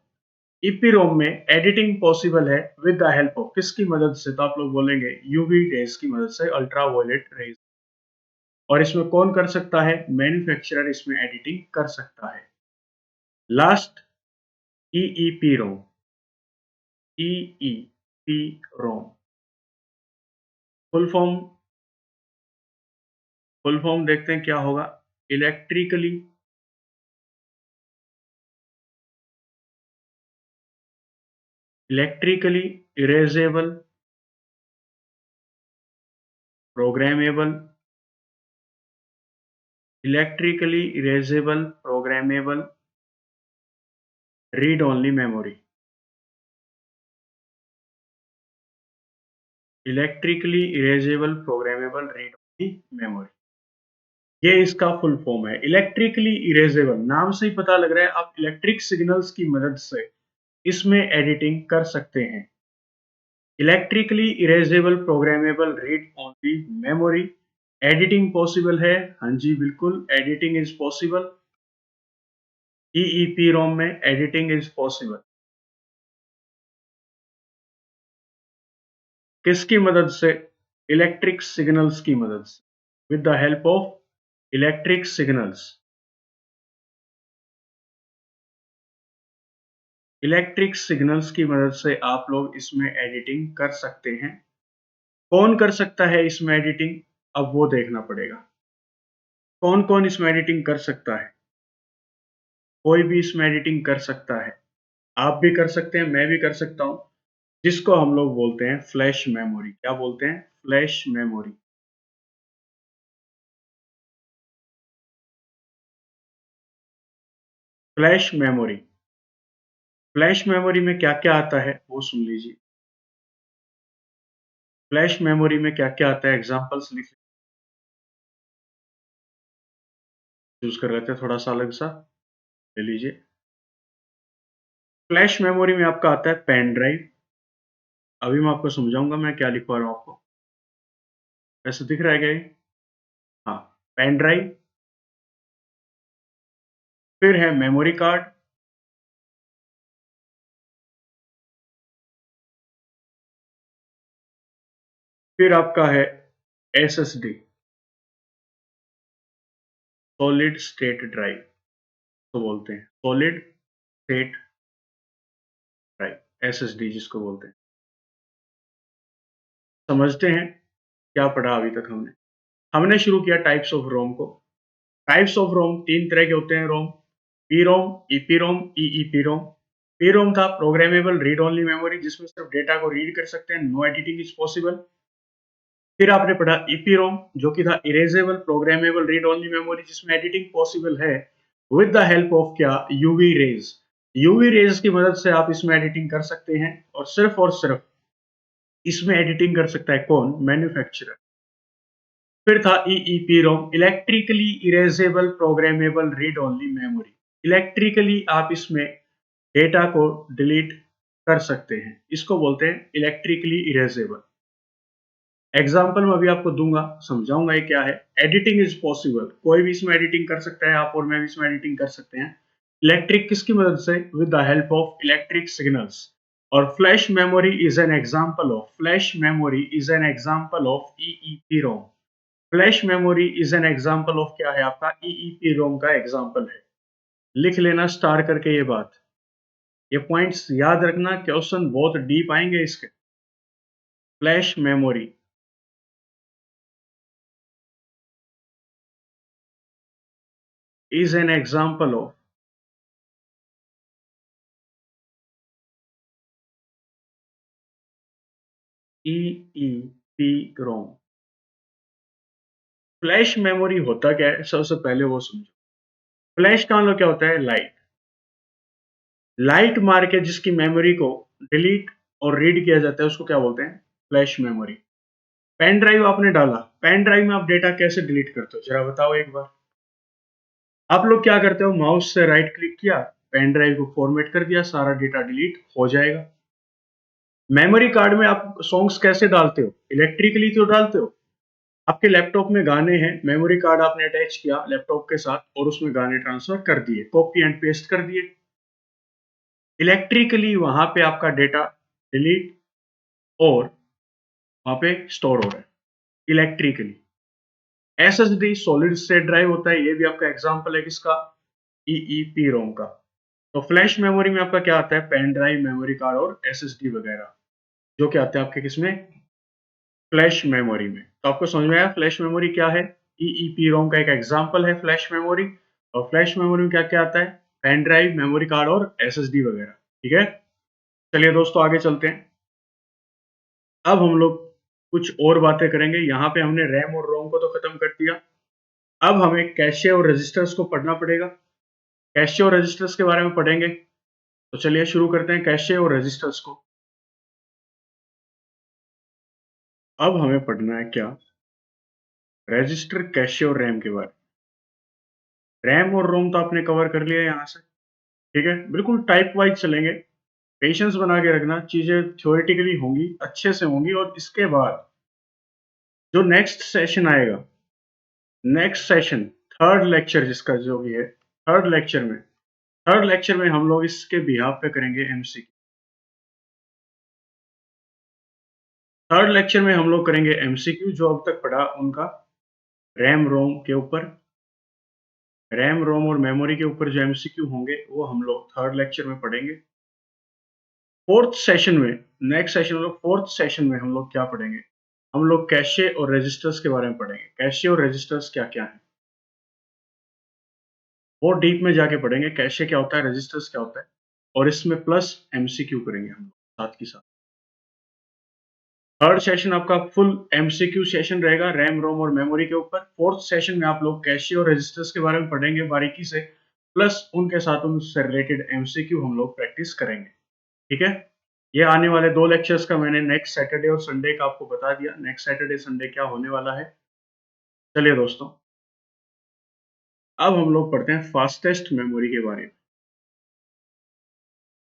EPROM में एडिटिंग पॉसिबल है विद द हेल्प ऑफ, किसकी मदद से, तो आप लोग बोलेंगे यूवी रेज की मदद से, अल्ट्रा वायलेट रेज। और इसमें कौन कर सकता है, मैन्युफैक्चरर इसमें एडिटिंग कर सकता है। लास्ट ईईपी रोम, ईईपी रोम फुल फॉर्म देखते हैं क्या होगा, electrically electrically erasable programmable, electrically erasable programmable read only memory, electrically erasable programmable read only memory, ये इसका फुल फॉर्म है। इलेक्ट्रिकली इरेजेबल, नाम से ही पता लग रहा है आप इलेक्ट्रिक सिग्नल्स की मदद से इसमें एडिटिंग कर सकते हैं। Electrically erasable programmable read only memory, editing possible है, हाँ जी बिल्कुल एडिटिंग इज पॉसिबल, ईईपी रोम में एडिटिंग इज पॉसिबल, किसकी मदद से, इलेक्ट्रिक सिग्नल्स की मदद से, with the help of electric signals, electric signals की मदद से आप लोग इसमें एडिटिंग कर सकते हैं। कौन कर सकता है इसमें एडिटिंग, अब वो देखना पड़ेगा, कौन कौन इसमें एडिटिंग कर सकता है। कोई भी इसमें एडिटिंग कर सकता है, आप भी कर सकते हैं, मैं भी कर सकता हूं, जिसको हम लोग बोलते हैं फ्लैश मेमोरी। क्या बोलते हैं, flash memory. Flash memory, flash memory में क्या क्या आता है वो सुन लीजिए। फ्लैश मेमोरी में क्या क्या आता है, एग्जांपल्स लिख चूज कर लेते हैं, थोड़ा सा अलग सा ले लीजिए। फ्लैश मेमोरी में आपका आता है पेन ड्राइव, अभी मैं आपको समझाऊंगा मैं क्या लिखवा रहा हूं आपको। ऐसे दिख रहा है क्या ये? हाँ, पेन ड्राइव, फिर है मेमोरी कार्ड, फिर आपका है एसएसडी, सॉलिड स्टेट ड्राइव तो बोलते हैं, सॉलिड स्टेट ड्राइव, एसएसडी जिसको बोलते हैं। समझते हैं क्या पढ़ा अभी तक हमने। हमने शुरू किया टाइप्स ऑफ रोम को। टाइप्स ऑफ रोम 3 तरह के होते हैं रोम, पीरोम, ईपीरोम, ईईपीरोम। पीरोम था प्रोग्रामेबल रीड ओनली मेमोरी, जिसमें सिर्फ डेटा को रीड कर सकते हैं, नो एडिटिंग इज पॉसिबल। फिर आपने पढ़ा ईपीरोम, जो कि था erasable programmable read only memory, जिसमें एडिटिंग पॉसिबल है विद द हेल्प ऑफ क्या, यूवी रेज। यूवी रेज की मदद से आप इसमें एडिटिंग कर सकते हैं, और सिर्फ इसमें एडिटिंग कर सकता है कौन, मैन्युफैक्चरर। फिर था EEPROM, electrically erasable programmable read only memory. Electrically आप इसमें डेटा को डिलीट कर सकते हैं, इसको बोलते हैं इलेक्ट्रिकली इरेजेबल। एग्जाम्पल मैं अभी आपको दूंगा, समझाऊंगा ये क्या है। एडिटिंग इज पॉसिबल, कोई भी इसमें एडिटिंग कर सकता है, आप और मैं भी इसमें एडिटिंग कर सकते हैं। इलेक्ट्रिक किसकी मदद से, with the help of electric signals. और flash memory is an example of, flash memory is an example of EEPROM. Flash memory is an example of क्या है आपका, ईईपीरोम का एग्जाम्पल है। लिख लेना स्टार करके ये बात, ये पॉइंट्स याद रखना, क्वेश्चन बहुत डीप आएंगे इसके। Flash memory is an example of EEPROM। Flash memory होता क्या है, सबसे पहले वो समझो। फ्लैश का मतलब क्या होता है, लाइट। लाइट मार के जिसकी मेमोरी को डिलीट और रीड किया जाता है, उसको क्या बोलते हैं, फ्लैश मेमोरी। पेन ड्राइव आपने डाला, पेन ड्राइव में आप डेटा कैसे डिलीट करते हो, जरा बताओ एक बार। आप लोग क्या करते हो, माउस से राइट क्लिक किया, पेन ड्राइव को फॉर्मेट कर दिया, सारा डेटा डिलीट हो जाएगा। मेमोरी कार्ड में आप सॉन्ग्स कैसे डालते हो, इलेक्ट्रिकली तो डालते हो। आपके लैपटॉप में गाने हैं, मेमोरी कार्ड आपने अटैच किया लैपटॉप के साथ और उसमें गाने ट्रांसफर कर दिए, कॉपी एंड पेस्ट कर दिए। इलेक्ट्रिकली वहां पे आपका डेटा डिलीट और वहां पे स्टोर हो रहा है electrically. SSD solid state drive होता है, ये भी आपका एग्जांपल है किसका, ईईपी रोम का। तो फ्लैश मेमोरी में आपका क्या आता है, पेन ड्राइव, मेमोरी कार्ड और एसएसडी वगैरह, जो कि आते हैं आपके किसमें, फ्लैश मेमोरी में। तो आपको समझ में आया फ्लैश मेमोरी क्या है, EEPROM का एक एग्जांपल है फ्लैश मेमोरी। और फ्लैश मेमोरी में क्या क्या आता है, पेन ड्राइव, मेमोरी कार्ड और एसएसडी वगैरह। ठीक है, चलिए दोस्तों आगे चलते हैं। अब हम लोग कुछ और बातें करेंगे। यहाँ पे हमने रैम और रोम को तो खत्म कर दिया, अब हमें कैशे और रजिस्टर्स को पढ़ना पड़ेगा। कैशे और रजिस्टर्स के बारे में पढ़ेंगे, तो चलिए शुरू करते हैं कैशे और रजिस्टर्स को। अब हमें पढ़ना है क्या, रजिस्टर, कैशे और रैम के बारे में। रैम और रोम तो आपने कवर कर लिया यहाँ से, ठीक है, बिल्कुल टाइप वाइज चलेंगे। पेशेंस बना के रखना, चीजें थ्योरेटिकली होंगी, अच्छे से होंगी। और इसके बाद जो नेक्स्ट सेशन आएगा, नेक्स्ट सेशन, थर्ड लेक्चर जिसका जो भी है, थर्ड लेक्चर में हम लोग इसके बिहाफ पे करेंगे एमसीक्यू। थर्ड लेक्चर में हम लोग करेंगे एमसीक्यू, जो अब तक पढ़ा उनका रैम रोम के ऊपर, रैम रोम और मेमोरी के ऊपर जो एमसीक्यू होंगे वो हम लोग थर्ड लेक्चर में पढ़ेंगे। फोर्थ सेशन में, नेक्स्ट सेशन में, फोर्थ सेशन में हम लोग क्या पढ़ेंगे, हम लोग कैशे और रजिस्टर्स के बारे में पढ़ेंगे। कैशे और रजिस्टर्स क्या क्या है, वो डीप में जाके पढ़ेंगे, कैशे क्या होता है, रजिस्टर्स क्या होता है। और इसमें प्लस एमसीक्यू करेंगे हम लोग साथ के साथ। थर्ड सेशन आपका फुल एमसीक्यू सेशन रहेगा रैम रोम और मेमोरी के ऊपर। फोर्थ सेशन में आप लोग कैशे और रजिस्टर्स के बारे में पढ़ेंगे बारीकी से, प्लस उनके साथ उनसे रिलेटेड एमसीक्यू हम लोग प्रैक्टिस करेंगे। ठीक है, ये आने वाले 2 लेक्चर्स का मैंने नेक्स्ट सैटरडे और संडे का आपको बता दिया, नेक्स्ट सैटरडे संडे क्या होने वाला है। चलिए दोस्तों, अब हम लोग पढ़ते हैं फास्टेस्ट मेमोरी के बारे में।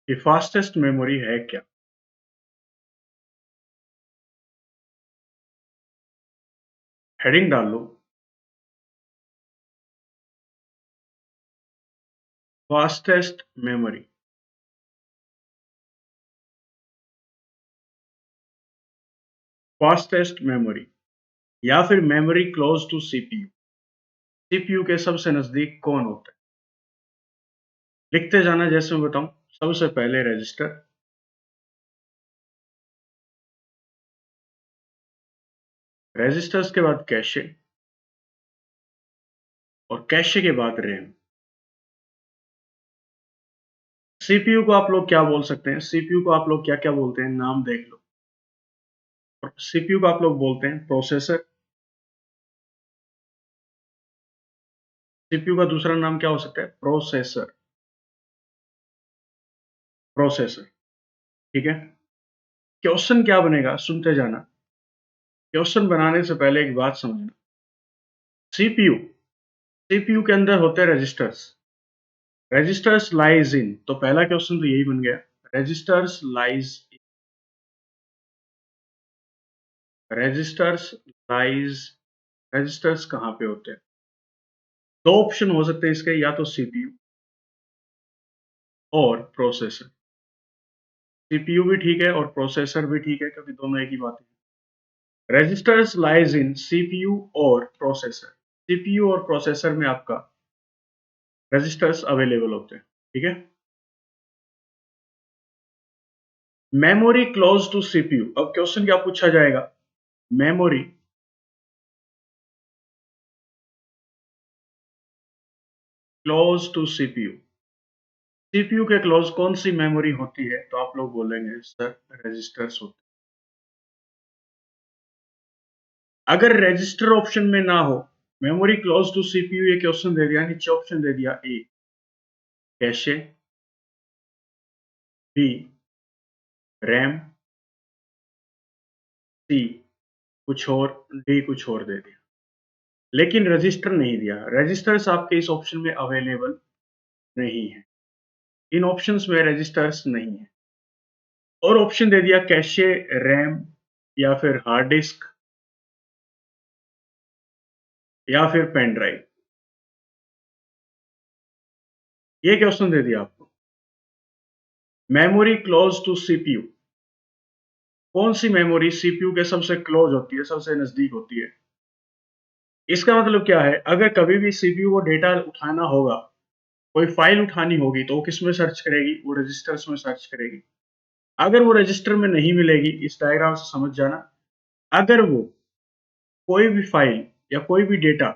ये फास्टेस्ट मेमोरी है क्या। हेडिंग डाल लो फास्टेस्ट मेमोरी। फास्टेस्ट मेमोरी या फिर memory close to CPU. CPU के सबसे नजदीक कौन होता है? लिखते जाना जैसे मैं बताऊं। सबसे पहले रजिस्टर, रजिस्टर्स के बाद कैशे और कैशे के बाद रैम। सीपीयू को आप लोग क्या बोल सकते हैं? सीपीयू को आप लोग क्या क्या बोलते हैं? नाम देख लो। सीपीयू को आप लोग बोलते हैं प्रोसेसर। सीपीयू का दूसरा नाम क्या हो सकता है? प्रोसेसर। प्रोसेसर, ठीक है। क्वेश्चन क्या बनेगा, सुनते जाना। क्वेश्चन बनाने से पहले एक बात समझना। सीपीयू, सीपीयू के अंदर होते हैं रजिस्टर्स। रजिस्टर्स लाइज इन, तो पहला क्वेश्चन तो यही बन गया। Registers lies, registers lies, registers कहाँ पे होते हैं? दो ऑप्शन हो सकते हैं इसके, या तो सीपीयू और प्रोसेसर। सीपीयू भी ठीक है और प्रोसेसर भी ठीक है, क्योंकि दोनों एक ही बात है। रजिस्टर्स लाइज इन सीपीयू और प्रोसेसर। सीपीयू और प्रोसेसर में आपका रजिस्टर्स अवेलेबल होते हैं, ठीक है। Memory close to CPU. अब क्वेश्चन क्या पूछा जाएगा? Memory close to CPU. CPU के क्लोज कौन सी मेमोरी होती है? तो आप लोग बोलेंगे सर रजिस्टर्स होते हैं। अगर रजिस्टर ऑप्शन में ना हो, मेमोरी क्लोज टू सीपीयू ये क्वेश्चन दे दिया, नीचे ऑप्शन दे दिया ए कैशे, बी रैम, सी कुछ और, डी कुछ और दे दिया, लेकिन रजिस्टर नहीं दिया। रजिस्टर्स आपके इस ऑप्शन में अवेलेबल नहीं है। इन ऑप्शंस में रजिस्टर्स नहीं है। और ऑप्शन दे दिया कैशे, रैम, या फिर हार्ड डिस्क, या फिर पेन ड्राइव। ये क्वेश्चन दे दिया आपको। मेमोरी क्लोज टू सीपीयू, कौन सी मेमोरी सीपीयू के सबसे क्लोज होती है, सबसे नजदीक होती है? इसका मतलब क्या है? अगर कभी भी सीपीयू को डेटा उठाना होगा, कोई फाइल उठानी होगी, तो वो किस में सर्च करेगी? वो रजिस्टर्स में सर्च करेगी। अगर वो रजिस्टर में नहीं मिलेगी, इस डायग्राम से समझ जाना, अगर वो कोई भी फाइल या कोई भी डेटा,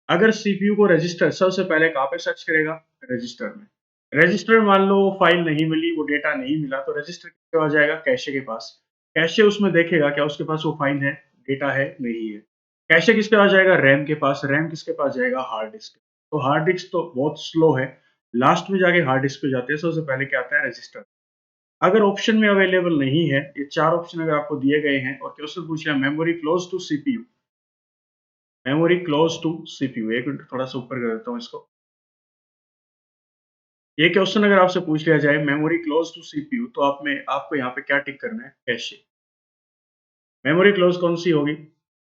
अगर सीपीयू को रजिस्टर सबसे पहले कहाँ पे सर्च करेगा? रजिस्टर में। रजिस्टर में मान लो वो फाइल नहीं मिली, वो डेटा नहीं मिला, तो रजिस्टर किसके पास जाएगा? कैशे के पास। कैशे उसमें देखेगा क्या उसके पास वो फाइल है, डेटा है, नहीं है। कैशे किसके पास जाएगा? रैम के पास। रैम किसके पास जाएगा? Hard disk. तो हार्ड डिस्क तो बहुत स्लो है, लास्ट में जाके हार्ड डिस्क पे जाते हैं। सबसे पहले क्या आता है? रजिस्टर। अगर ऑप्शन में अवेलेबल नहीं है, ये चार ऑप्शन अगर आपको दिए गए हैं और क्वेश्चन पूछ लिया memory close to CPU, memory close to CPU, एक मिनट थोड़ा सा ऊपर कर देता हूँ इसको। ये क्वेश्चन अगर आपसे पूछ लिया जाए मेमोरी क्लोज टू सीपीयू, तो आप में आपको यहाँ पे क्या टिक करना है? कैशे। मेमोरी क्लोज कौन सी होगी?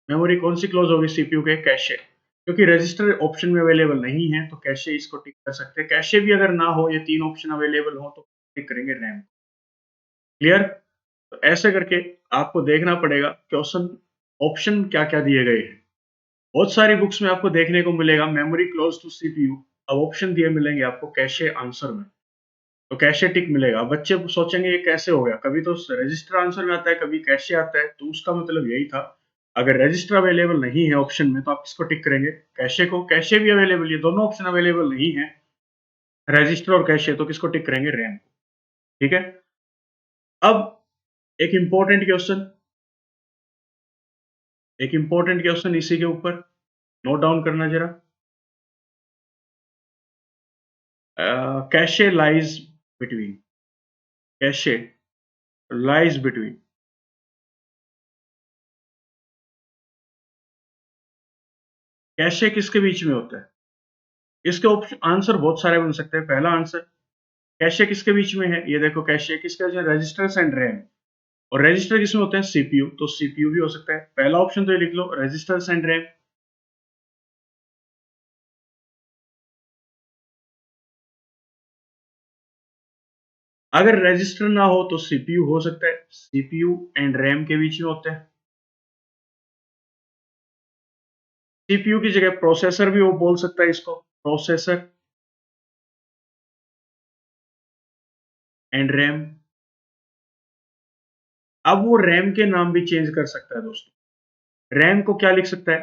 मेमोरी कौन सी क्लोज होगी सीपीयू के? कैशे। क्योंकि रजिस्टर ऑप्शन में अवेलेबल नहीं है, तो कैशे इसको टिक कर सकते हैं। कैशे भी अगर ना हो, ये तीन ऑप्शन अवेलेबल हो, तो टिक करेंगे रैम। क्लियर? तो ऐसे करके आपको देखना पड़ेगा क्वेश्चन ऑप्शन क्या क्या दिए गए हैं। बहुत सारी बुक्स में आपको देखने को मिलेगा मेमोरी क्लोज टू सीपीयू, अब ऑप्शन दिए मिलेंगे आपको कैशे आंसर में, तो कैशे टिक मिलेगा। बच्चे सोचेंगे ये कैसे हो गया, कभी तो रजिस्टर आंसर में आता है, कभी कैशे आता है, तो उसका मतलब यही था। अगर रजिस्टर अवेलेबल नहीं है ऑप्शन में, तो आप किसको टिक करेंगे? कैशे को। कैशे भी अवेलेबल, ये दोनों ऑप्शन अवेलेबल नहीं है, रजिस्टर और कैशे, तो किसको टिक करेंगे? रैम। ठीक है। अब एक इंपॉर्टेंट क्वेश्चन, एक इंपॉर्टेंट क्वेश्चन इसी के ऊपर नोट डाउन करना जरा। Cache lies between, cache lies between, cache किसके बीच में होता है? इसके ऑप्शन आंसर बहुत सारे बन सकते हैं। पहला आंसर, कैशे किसके बीच में है? ये देखो कैशे किसके बीच में? Registers and RAM. और रजिस्टर किसमें होते हैं? सीपीयू, तो सीपीयू भी हो सकता है। पहला ऑप्शन तो ये लिख लो, रजिस्टर्स एंड रैम। अगर रजिस्टर ना हो तो सीपीयू हो सकता है, सीपीयू एंड रैम के बीच में होते हैं। सीपीयू की जगह प्रोसेसर भी वो बोल सकता है इसको, प्रोसेसर एंड रैम। अब वो रैम के नाम भी चेंज कर सकता है दोस्तों। रैम को क्या लिख सकता है?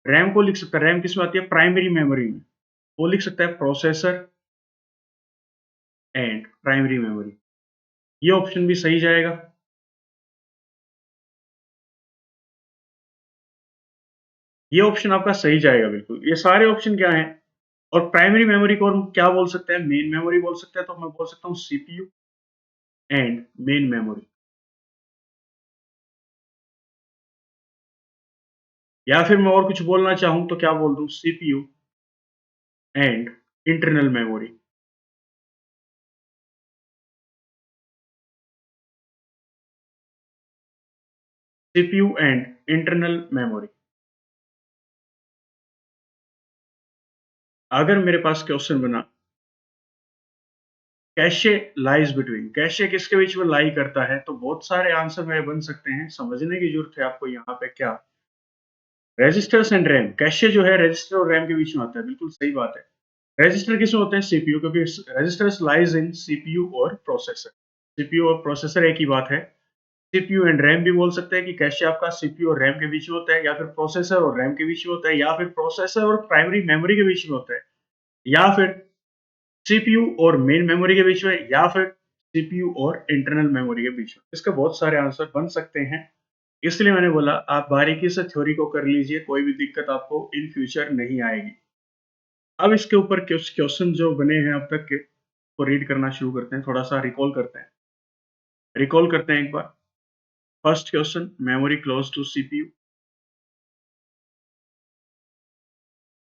रैम को लिख सकता है, रैम किसमें आती है? प्राइमरी मेमोरी में। वो लिख सकता है प्रोसेसर एंड प्राइमरी मेमोरी। ये ऑप्शन भी सही जाएगा। ये ऑप्शन आपका सही जाएगा बिल्कुल। ये सारे ऑप्शन क्या हैं? और प्राइमरी मेमोरी को हम क्या बोल सकते हैं? मेन मेमोरी बोल सकते हैं, तो मैं बोल सकता हूँ सीपीयू एंड मेन मेमोरी। या फिर मैं और कुछ बोलना चाहूँ तो क्या बोल दूँ? CPU and internal memory. CPU and internal memory. अगर मेरे पास क्वेश्चन बना कैशे लाइज बिटवीन, कैशे किसके बीच में लाई करता है, तो बहुत सारे आंसर मेरे बन सकते हैं। समझने की जरूरत है आपको यहाँ पे क्या, रजिस्टर्स एंड रैम। कैशे जो है रजिस्टर और रैम के बीच में आता है, बिल्कुल सही बात है। रजिस्टर किसमें होते हैं? सीपीयू, क्योंकि रजिस्टर्स लाइज इन सीपीयू और प्रोसेसर। सीपीयू और प्रोसेसर एक ही बात है। सीपीयू एंड रैम भी बोल सकते हैं कि कैशे आपका सीपीयू और रैम के बीच में होता है, या फिर प्रोसेसर और रैम के बीच में होता है, या फिर प्रोसेसर और प्राइमरी मेमोरी के बीच में होता है, या फिर सीपीयू और मेन मेमोरी के बीच में, या फिर सीपीयू और इंटरनल मेमोरी के बीच में। इसके बहुत सारे आंसर बन सकते हैं, इसलिए मैंने बोला आप बारीकी से थ्योरी को कर लीजिए, कोई भी दिक्कत आपको इन फ्यूचर नहीं आएगी। अब इसके ऊपर कुछ क्वेश्चन जो बने हैं अब तक के, को रीड करना शुरू करते हैं, थोड़ा सा रिकॉल करते हैं। रिकॉल करते हैं एक बार। First question, memory close to CPU.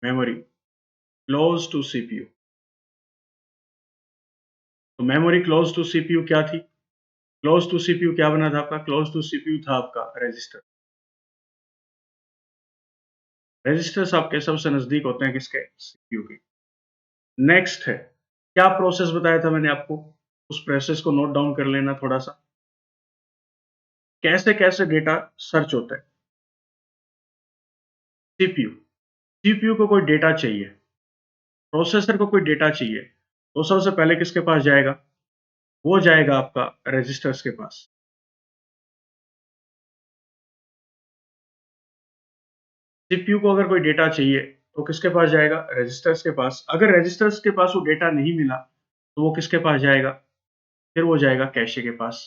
Memory close to CPU. तो मेमोरी क्लोज टू सीपीयू क्या थी? क्लोज टू सीपीयू क्या बना था आपका? क्लोज टू सीपीयू था आपका रजिस्टर। रजिस्टर्स आपके सबसे नजदीक होते हैं किसके? सीपीयू के। नेक्स्ट है, क्या प्रोसेस बताया था मैंने आपको? उस प्रोसेस को नोट डाउन कर लेना थोड़ा सा। कैसे कैसे डेटा सर्च होता है? सीपीयू, सीपीयू को कोई डेटा चाहिए, प्रोसेसर को कोई डेटा चाहिए, तो सबसे पहले किसके पास जाएगा? वो जाएगा आपका रजिस्टर्स के पास। सीपीयू को अगर कोई डेटा चाहिए तो किसके पास जाएगा? रजिस्टर्स के पास। अगर रजिस्टर्स के पास वो डेटा नहीं मिला तो वो किसके पास जाएगा? फिर वो जाएगा कैशे के पास।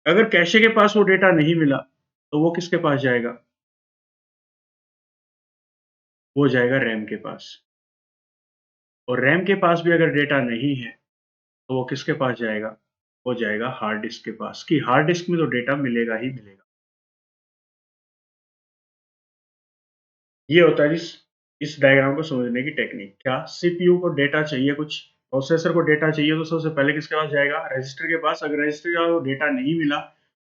अगर कैशे के पास वो डेटा नहीं मिला तो वो किसके पास जाएगा? वो जाएगा रैम के पास। और रैम के पास भी अगर डेटा नहीं है तो वो किसके पास जाएगा? वो जाएगा हार्ड डिस्क के पास, कि हार्ड डिस्क में तो डेटा मिलेगा ही मिलेगा। ये होता है इस डायग्राम को समझने की टेक्निक। क्या सीपीयू को डेटा चाहिए, कुछ प्रोसेसर को डेटा चाहिए, तो सबसे पहले किसके पास जाएगा? रजिस्टर के पास। अगर रजिस्टर का वो डेटा नहीं मिला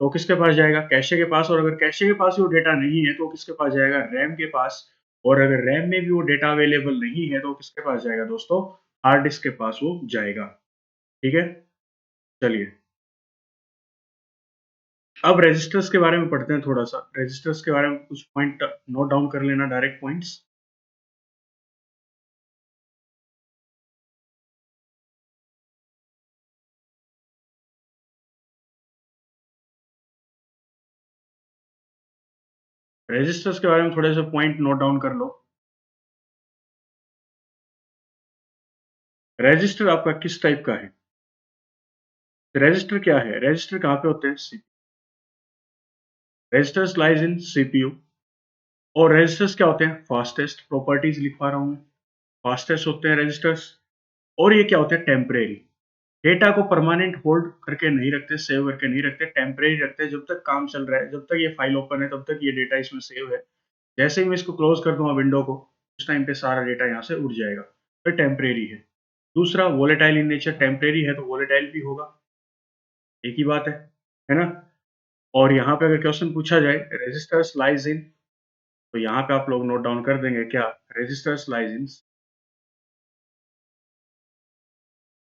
तो किसके पास जाएगा? कैशे के पास। और अगर कैशे के पास वो डेटा नहीं है तो किसके पास जाएगा? रैम के पास। और अगर रैम में भी वो डेटा अवेलेबल नहीं है तो किसके पास जाएगा दोस्तों? हार्ड डिस्क के पास वो जाएगा। ठीक है, चलिए अब रजिस्टर्स के बारे में पढ़ते हैं थोड़ा सा। रजिस्टर्स के बारे में कुछ पॉइंट नोट डाउन कर लेना, डायरेक्ट पॉइंट्स। रजिस्टर्स के बारे में थोड़े से पॉइंट नोट डाउन कर लो। रजिस्टर आपका किस टाइप का है? रजिस्टर क्या है? रजिस्टर कहाँ पे होते हैं? Registers lies in CPU. और रजिस्टर्स क्या होते हैं? फास्टेस्ट, प्रॉपर्टीज लिखवा रहा हूं मैं। फास्टेस्ट होते हैं रजिस्टर्स। और ये क्या होते हैं? टेम्परेरी। डेटा को परमानेंट होल्ड करके नहीं रखते, सेव करके नहीं रखते, टेम्परेरी रखते हैं। जब तक काम चल रहा है, जब तक ये फाइल ओपन है, तब तक ये डेटा इसमें सेव है। जैसे ही मैं इसको क्लोज कर दूंगा विंडो को, उस टाइम पे सारा डेटा यहाँ से उड़ जाएगा। तो टेम्परेरी है। दूसरा, वोलेटाइल इन नेचर। टेम्परेरी है तो वोलेटाइल भी होगा। एक ही बात है ना? और यहाँ पे अगर क्वेश्चन पूछा जाए रजिस्टर्स लाइज इन, तो यहाँ पे आप लोग नोट डाउन कर देंगे क्या, registers lies in,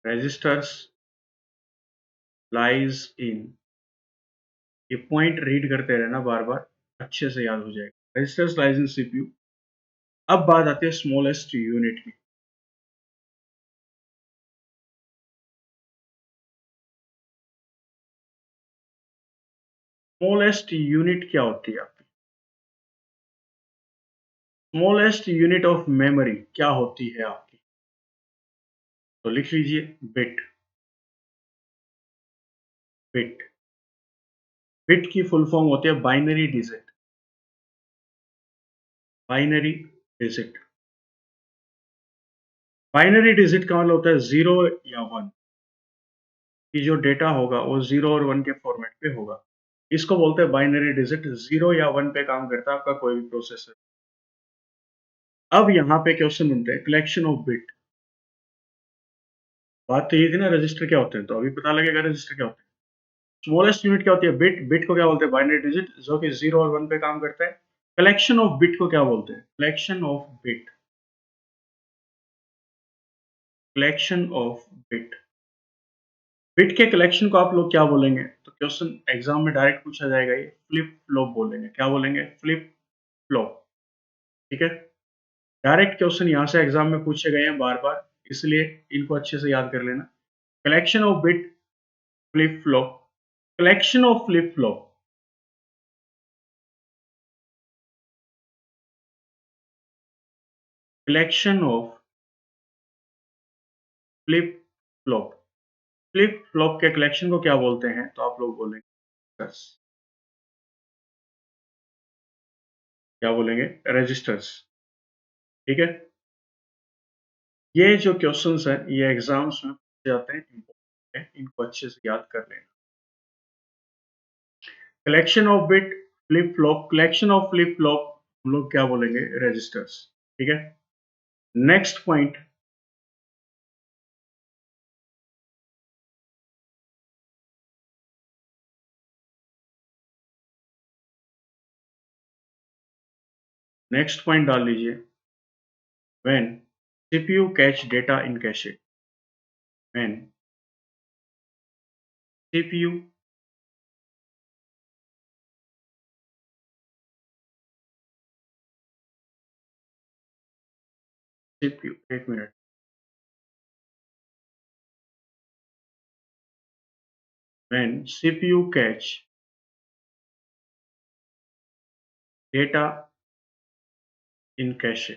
registers lies in, ये पॉइंट रीड करते रहना बार बार, अच्छे से याद हो जाएगा। Registers lies in CPU. अब बात आती है स्मॉलेस्ट यूनिट की। स्मॉलेस्ट यूनिट क्या होती है आपकी? स्मॉलेस्ट यूनिट ऑफ मेमोरी क्या होती है आपकी? तो लिख लीजिए बिट। बिट, बिट की फुल फॉर्म होती है binary digit. Binary digit, binary digit का मतलब होता है 0 या 1, कि जो डेटा होगा वो 0 और 1 के फॉर्मेट पे होगा। इसको बोलते हैं बाइनरी डिजिट। 0 या 1 पे काम करता है आपका कोई भी प्रोसेसर। अब यहाँ पे क्वेश्चन बनते हैं कलेक्शन ऑफ बिट। बात तो ये थी ना रजिस्टर क्या होते हैं, तो अभी पता लगेगा रजिस्टर क्या होते हैं। स्मॉलेस्ट यूनिट क्या होती है? बिट। बिट को क्या बोलते हैं? बाइनरी डिजिट, जो कि 0 और 1 पे काम करता है। कलेक्शन ऑफ बिट को क्या बोलते हैं? Collection of bit, collection of bit. Bit के कलेक्शन को आप लोग क्या बोलेंगे? तो क्वेश्चन एग्जाम में डायरेक्ट पूछा जाएगा, ये फ्लिप फ्लॉप बोलेंगे। क्या बोलेंगे? Flip flop. ठीक है, डायरेक्ट क्वेश्चन यहाँ से एग्जाम में पूछे गए हैं बार बार, इसलिए इनको अच्छे से याद कर लेना। Collection of bit, flip flop. Collection of flip flop, collection of flip flop. Flip flop के कलेक्शन को क्या बोलते हैं? तो आप लोग बोलेंगे बस, क्या बोलेंगे? रजिस्टर्स। ठीक है, ये जो क्वेश्चंस हैं ये एग्जाम्स में पूछे जाते हैं, इंपॉर्टेंट है, इनको अच्छे से याद कर लेना। Collection of bit, flip flop. Collection of flip flop हम लोग क्या बोलेंगे? रजिस्टर्स। ठीक है, नेक्स्ट पॉइंट, नेक्स्ट पॉइंट डाल लीजिए। When CPU catch data in cache, when CPU CPU एक minute, when CPU catch data in cache,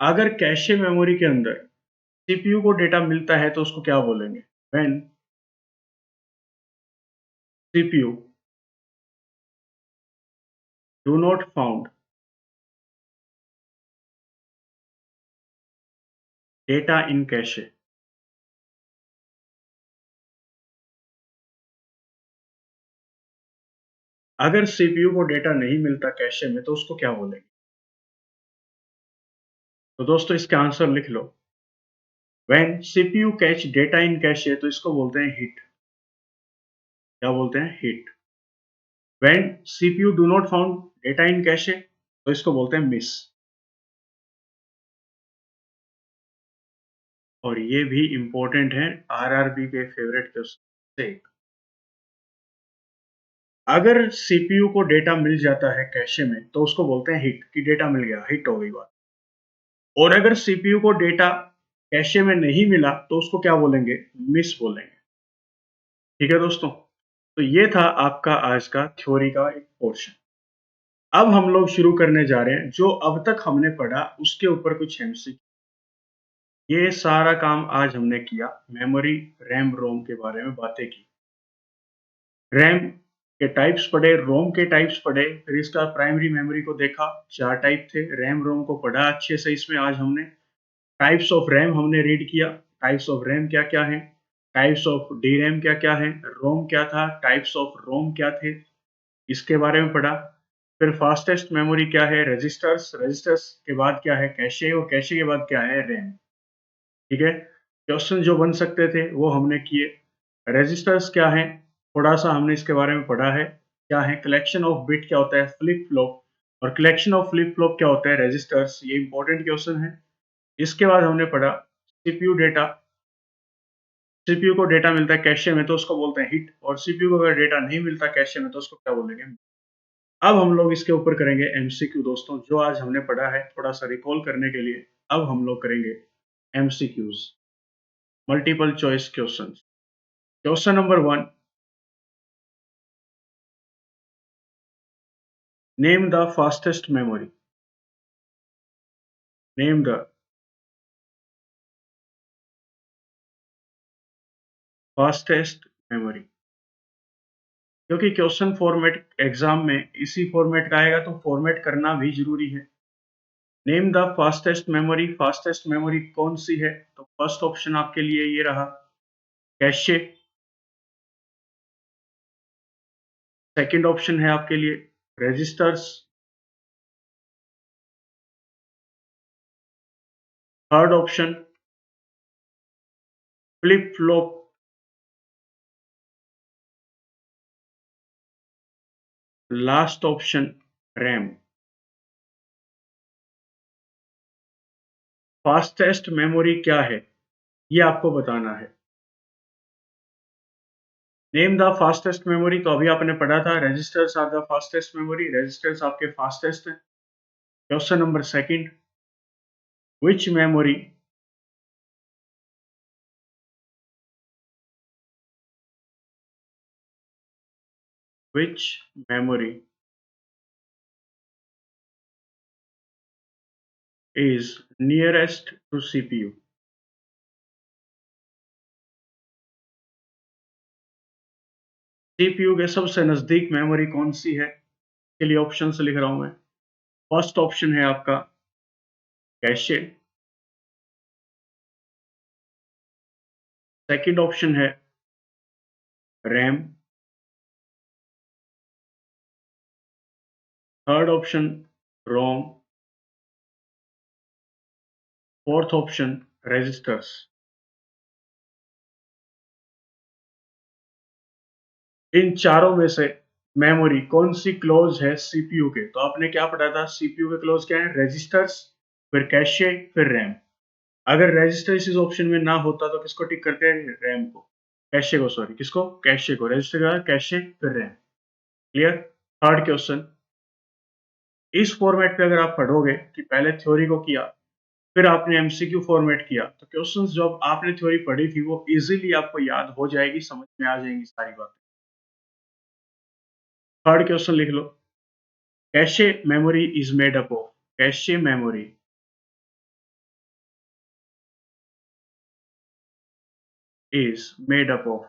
अगर कैशे मेमोरी के अंदर सीपीयू को डेटा मिलता है तो उसको क्या बोलेंगे? When CPU do not found data in cache, अगर सीपीयू को डेटा नहीं मिलता कैशे में तो उसको क्या बोलेंगे? तो दोस्तों इसका आंसर लिख लो। When CPU catch data in cache तो इसको बोलते हैं हिट। क्या बोलते हैं? Hit. When CPU do not found data in cache तो इसको बोलते हैं मिस। और ये भी इंपॉर्टेंट है, आरआरबी के फेवरेट क्वेश्चन से। अगर सीपीयू को डेटा मिल जाता है कैशे में तो उसको बोलते हैं हिट, कि डेटा मिल गया, हिट हो गई बात। और अगर सीपीयू को डेटा कैशे में नहीं मिला तो उसको क्या बोलेंगे? मिस बोलेंगे। ठीक है दोस्तों, तो ये था आपका आज का थ्योरी का एक पोर्शन। अब हम लोग शुरू करने जा रहे हैं जो अब तक हमने पढ़ा उसके ऊपर कुछ एमसीक्यू। ये सारा काम आज हमने किया, मेमोरी, रैम रोम के बारे में बातें की। रैम के टाइप्स पढ़े, रोम के टाइप्स पढ़े, फिर इसका प्राइमरी मेमोरी को देखा, 4 टाइप थे, रैम रोम को पढ़ा अच्छे से। इसमें आज हमने टाइप्स ऑफ रैम हमने रीड किया, टाइप्स ऑफ रैम क्या-क्या हैं, टाइप्स ऑफ डीरैम क्या-क्या हैं, रोम क्या था, टाइप्स ऑफ रोम क्या थे, इसके बारे में पढ़ा। फिर फास्टेस्ट मेमोरी क्या है? रजिस्टर्स, रजिस्टर्स के बाद क्या है? कैशे, और कैशे के बाद क्या है? रैम। ठीक है, क्वेश्चन जो बन सकते थे वो हमने किए। रजिस्टर्स क्या हैं, थोड़ा सा हमने इसके बारे में पढ़ा है। क्या है कलेक्शन ऑफ बिट, क्या होता है फ्लिप फ्लॉप, और कलेक्शन ऑफ फ्लिप फ्लॉप क्या होता है रजिस्टर्स। ये इंपॉर्टेंट क्वेश्चन है। इसके बाद हमने पढ़ा सीपीयू डेटा। सीपीयू को डेटा मिलता है कैशे में तो उसको बोलते हैं हिट, और सीपीयू को अगर डेटा नहीं मिलता कैशे में तो उसको क्या बोलेंगे। अब हम लोग इसके ऊपर करेंगे एमसीक्यू दोस्तों, जो आज हमने पढ़ा है थोड़ा सा रिकॉल करने के लिए अब हम लोग करेंगे MCQs, multiple choice question. Question number 1, name the fastest memory. Name the fastest memory. क्योंकि क्वेश्चन फॉर्मेट एग्जाम में इसी फॉर्मेट का आएगा तो फॉर्मेट करना भी जरूरी है। Name the fastest memory, fastest memory कौन सी है, तो फर्स्ट ऑप्शन आपके लिए ये रहा कैशे। सेकंड ऑप्शन है आपके लिए registers. Third option flip flop. Last option RAM. Fastest memory क्या है ये आपको बताना है। नेम द फास्टेस्ट मेमोरी तो अभी आपने पढ़ा था, registers are the fastest memory, registers आपके फास्टेस्ट हैं। Question number second, which memory which memory is nearest to CPU. CPU के सबसे नजदीक मेमोरी कौन सी है, के लिए ऑप्शन से लिख रहा हूं मैं। फर्स्ट ऑप्शन है आपका कैशे। सेकंड ऑप्शन है RAM. Third option ROM. Fourth option registers. इन चारों में से मेमोरी कौन सी क्लोज है सीपीयू के, तो आपने क्या पढ़ा था सीपीयू के क्लोज क्या है रजिस्टर्स, फिर कैशे, फिर रैम। अगर रजिस्टर इस ऑप्शन में ना होता तो किसको टिक करते हैं, रैम को, कैशे को, सॉरी किसको, कैशे को। रजिस्टर का कैशे फिर रैम। क्लियर। थर्ड क्वेश्चन, इस फॉर्मेट पे अगर आप पढ़ोगे कि पहले थ्योरी को किया फिर आपने एमसीक्यू फॉर्मेट किया तो क्वेश्चंस जो आपने थ्योरी पढ़ी थी वो इजीली आपको याद हो जाएगी, समझ में आ जाएंगी सारी बातें। थर्ड क्वेश्चन लिख लो, cache memory is made up of. Cache memory is made up of.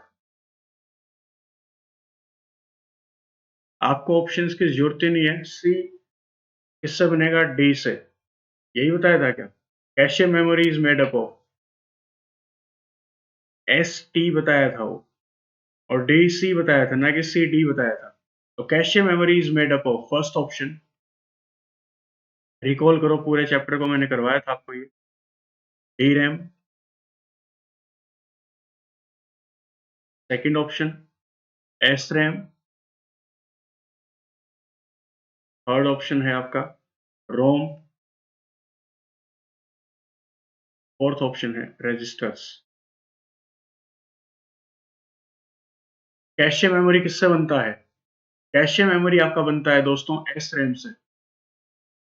आपको ऑप्शंस की जरूरत ही नहीं है, सी किससे बनेगा, डी से। यही बताया था क्या, cache memory is made up of, S T बताया था वो, और डी सी बताया था, ना कि सी डी बताया था। तो cache memory is made up of first option. Recall करो पूरे चैप्टर को, मैंने करवाया था आपको ये। D RAM. Second option S RAM. Third option है आपका रोम। फोर्थ ऑप्शन है रजिस्टर्स। कैशे मेमोरी किससे बनता है, कैशे मेमोरी आपका बनता है दोस्तों एस रैम से।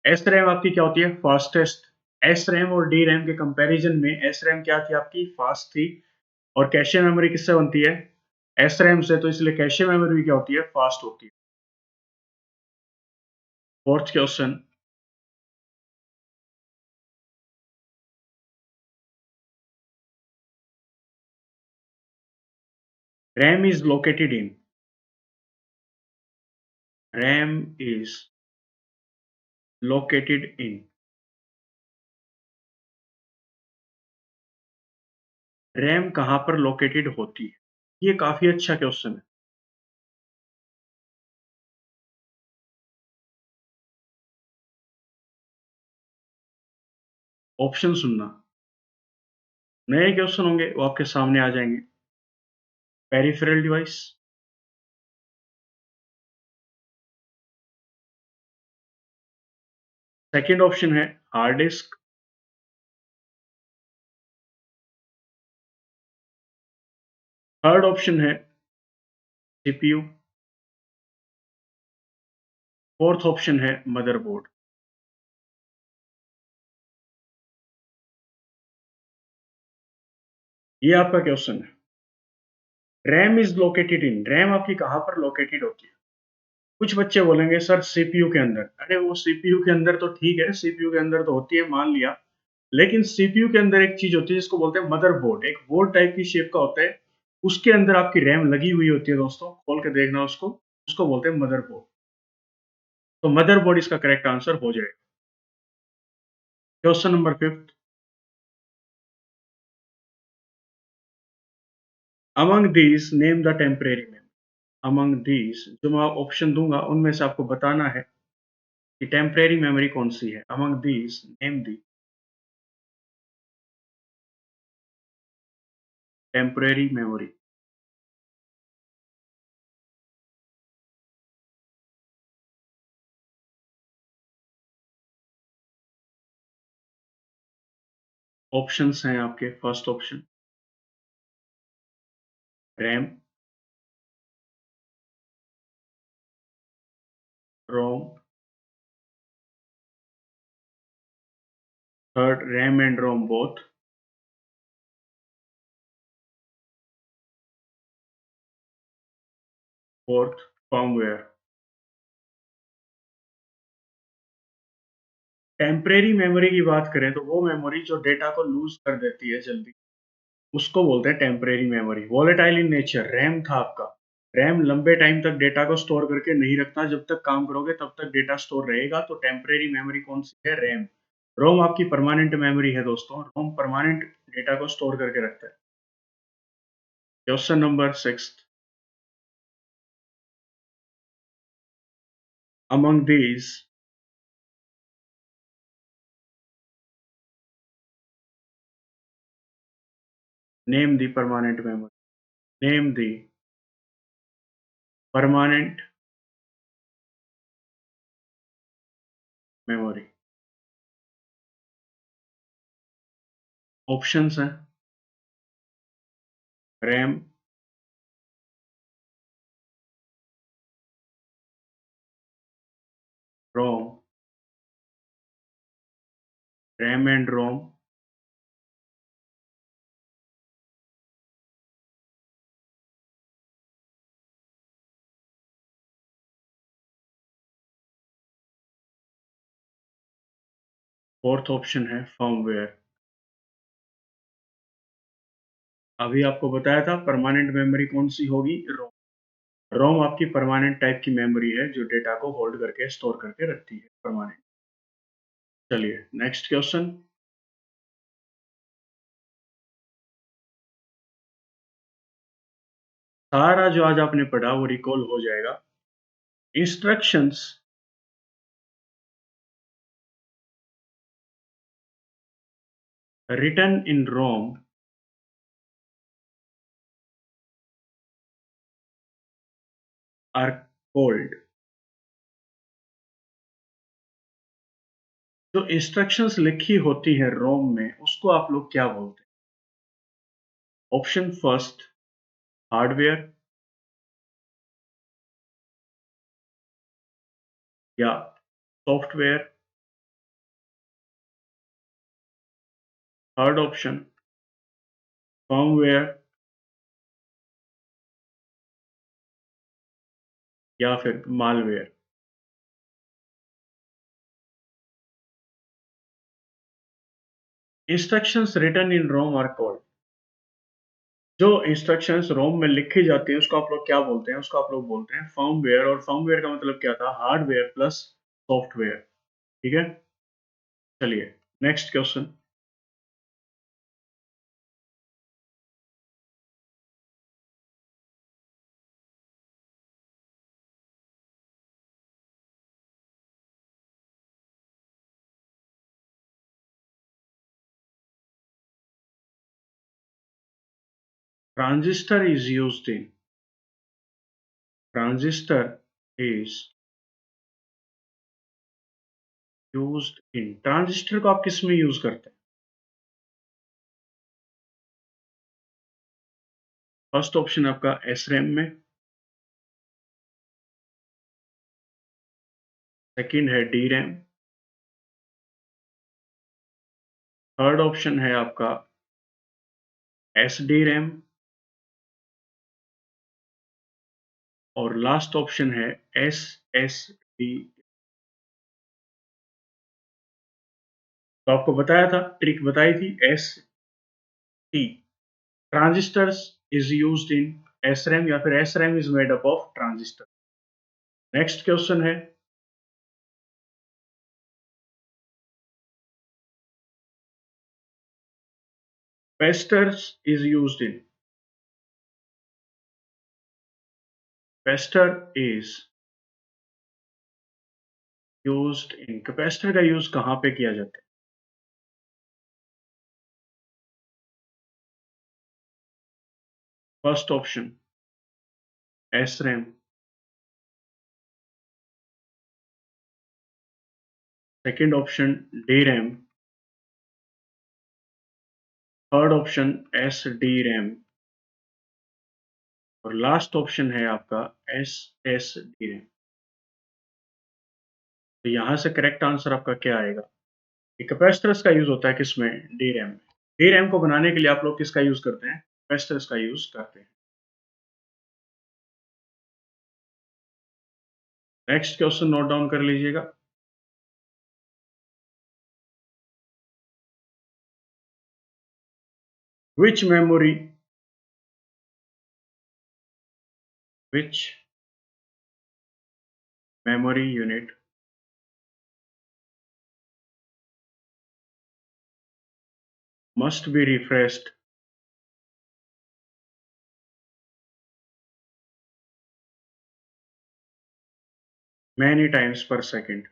एस रैम आपकी क्या होती है, फास्टेस्ट। एस रैम और डी रैम के कंपैरिजन में एस रैम क्या थी आपकी, फास्ट थी। और कैशे मेमोरी किससे बनती है, एस रैम से, तो इसलिए कैशे मेमोरी क्या होती है, फास्ट होती है। Fourth question, RAM is located in. RAM is located in. RAM कहां पर लोकेटेड होती है, ये काफी अच्छा क्वेश्चन है। ऑप्शन सुनना, नए क्वेश्चन होंगे वो आपके सामने आ जाएंगे। पेरिफेरल डिवाइस, सेकंड ऑप्शन है हार्ड डिस्क, थर्ड ऑप्शन है सीपीयू, फोर्थ ऑप्शन है मदरबोर्ड। ये आपका क्वेश्चन है। RAM is located in, RAM आपकी कहां पर लोकेटेड होती है? कुछ बच्चे बोलेंगे सर सीपीयू के अंदर। अरे वो सीपीयू के अंदर तो ठीक है, सीपीयू के अंदर तो होती है, मान लिया, लेकिन सीपीयू के अंदर एक चीज होती है जिसको बोलते हैं मदरबोर्ड, एक बोर्ड टाइप की शेप का होता है, उसके अंदर आपकी रैम लगी हुई होती है दोस्तों, खोल के देखना उसको, उसको बोलते हैं मदरबोर्ड। तो मदरबोर्ड इसका करेक्ट आंसर हो जाएगा। Question number fifth, among these name the temporary memory. Among these, जो मैं ऑप्शन दूंगा उनमें से आपको बताना है कि टेम्परेरी मेमोरी कौन सी है। Among these name the temporary memory. Options हैं आपके, first option RAM, ROM, third RAM and ROM both, fourth firmware. Temporary memory की बात करें तो वो मेमोरी जो डेटा को लूज कर देती है जल्दी, उसको बोलते हैं temporary memory. Volatile in nature RAM था आपका, रैम लंबे टाइम तक डेटा को स्टोर करके नहीं रखता, जब तक काम करोगे तब तक डेटा स्टोर रहेगा। तो टेम्परेरी मेमोरी कौन सी है? रैम। रोम आपकी परमानेंट मेमोरी है दोस्तों, रोम परमानेंट डेटा को स्टोर करके रखता है। Question number six, among these name the permanent memory, name the permanent memory. Options हैं RAM, ROM, RAM and ROM, fourth option है फर्मवेयर। अभी आपको बताया था परमानेंट मेमोरी कौन सी होगी? रोम। रोम आपकी परमानेंट टाइप की मेमोरी है जो डेटा को होल्ड करके स्टोर करके रखती है, परमानेंट। चलिए नेक्स्ट क्वेश्चन। सारा जो आज आपने पढ़ा वो रिकॉल हो जाएगा। Instructions written in ROM are called, जो इंस्ट्रक्शंस लिखी होती है रोम में उसको आप लोग क्या बोलते हैं? ऑप्शन फर्स्ट हार्डवेयर, या सॉफ्टवेयर, थर्ड ऑप्शन फर्मवेयर, या फिर malware. Instructions written in ROM are called, जो इंस्ट्रक्शंस रोम में लिखी जाती है उसको आप लोग क्या बोलते हैं? उसको आप लोग बोलते हैं फर्मवेयर। और फर्मवेयर का मतलब क्या था? Hardware plus software. ठीक है, चलिए next question. Transistor is used in. Transistor is used in. Transistor को आप किस में यूज करते हैं? फर्स्ट ऑप्शन आपका SRAM में, सेकंड है DRAM, थर्ड ऑप्शन है आपका SDRAM और लास्ट ऑप्शन है SSD। तो आपको बताया था, ट्रिक बताई थी ST। Transistors is used in SRAM या फिर SRAM is made up of transistor. Next question है capacitors is used in. Capacitor is used in. Capacitor का यूज कहां पे किया जाता है? First option SRAM, second option DRAM, third option SDRAM और लास्ट ऑप्शन है आपका SSDRAM। तो यहां से करेक्ट आंसर आपका क्या आएगा? कैपेसिटर्स का यूज होता है किसमें? DRAM में। DRAM को बनाने के लिए आप लोग किसका यूज करते हैं? कैपेसिटर्स का यूज करते हैं। नेक्स्ट क्वेश्चन नोट डाउन कर लीजिएगा। Which memory unit must be refreshed many times per second?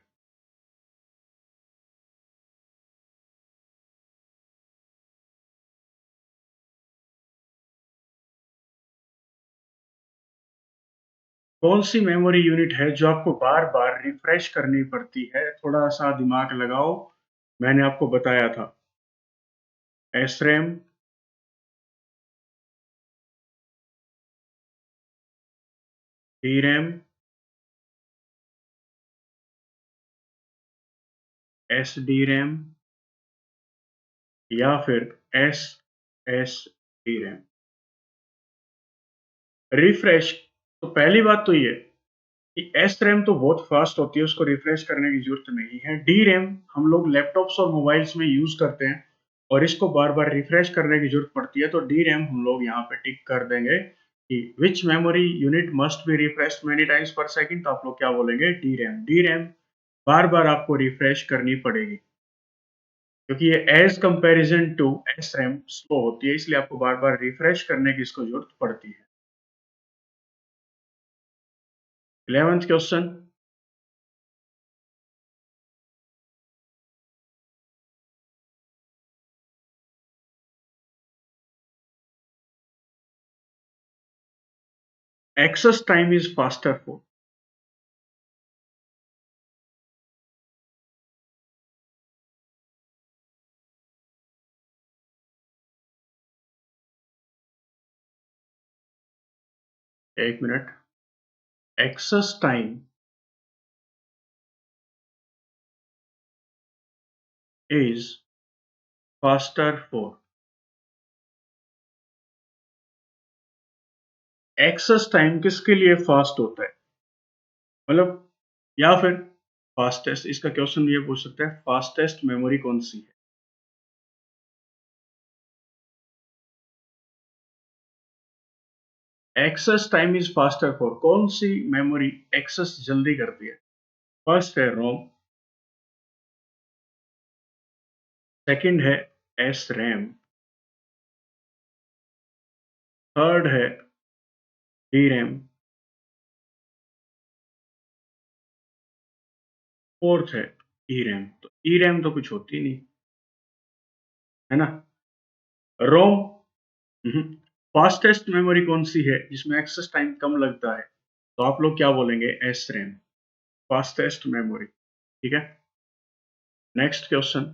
कौन सी मेमोरी यूनिट है जो आपको बार बार रिफ्रेश करनी पड़ती है? थोड़ा सा दिमाग लगाओ, मैंने आपको बताया था SRAM, DRAM, SDRAM या फिर SSDRAM। रिफ्रेश, तो पहली बात तो ये कि SRAM तो बहुत फास्ट होती है, उसको रिफ्रेश करने की जरूरत नहीं है। DRAM हम लोग लैपटॉप्स और मोबाइल्स में यूज करते हैं और इसको बार बार रिफ्रेश करने की जरूरत पड़ती है, तो DRAM हम लोग यहाँ पे टिक कर देंगे कि which memory unit must be refreshed many times per second. तो आप लोग क्या बोलेंगे? DRAM। DRAM बार बार आपको रिफ्रेश करनी पड़ेगी क्योंकि ये as comparison to SRAM slow होती है, इसलिए आपको बार बार रिफ्रेश करने की इसको जरूरत पड़ती है। 11th question, access time is faster for. एक minute. Access time is faster for. Access time किसके लिए फास्ट होता है? मतलब, या फिर फास्टेस्ट, इसका क्वेश्चन ये पूछ सकते हैं फास्टेस्ट मेमोरी कौन सी है? Access time is faster for, कौन सी मेमोरी एक्सेस जल्दी करती है? फर्स्ट है रोम, सेकंड है SRAM, थर्ड है DRAM, फोर्थ है ERAM। तो ERAM तो कुछ होती नहीं है ना। रोम फास्टेस्ट मेमोरी कौन सी है जिसमें एक्सेस टाइम कम लगता है? तो आप लोग क्या बोलेंगे? S RAM, fastest memory. ठीक है, next question,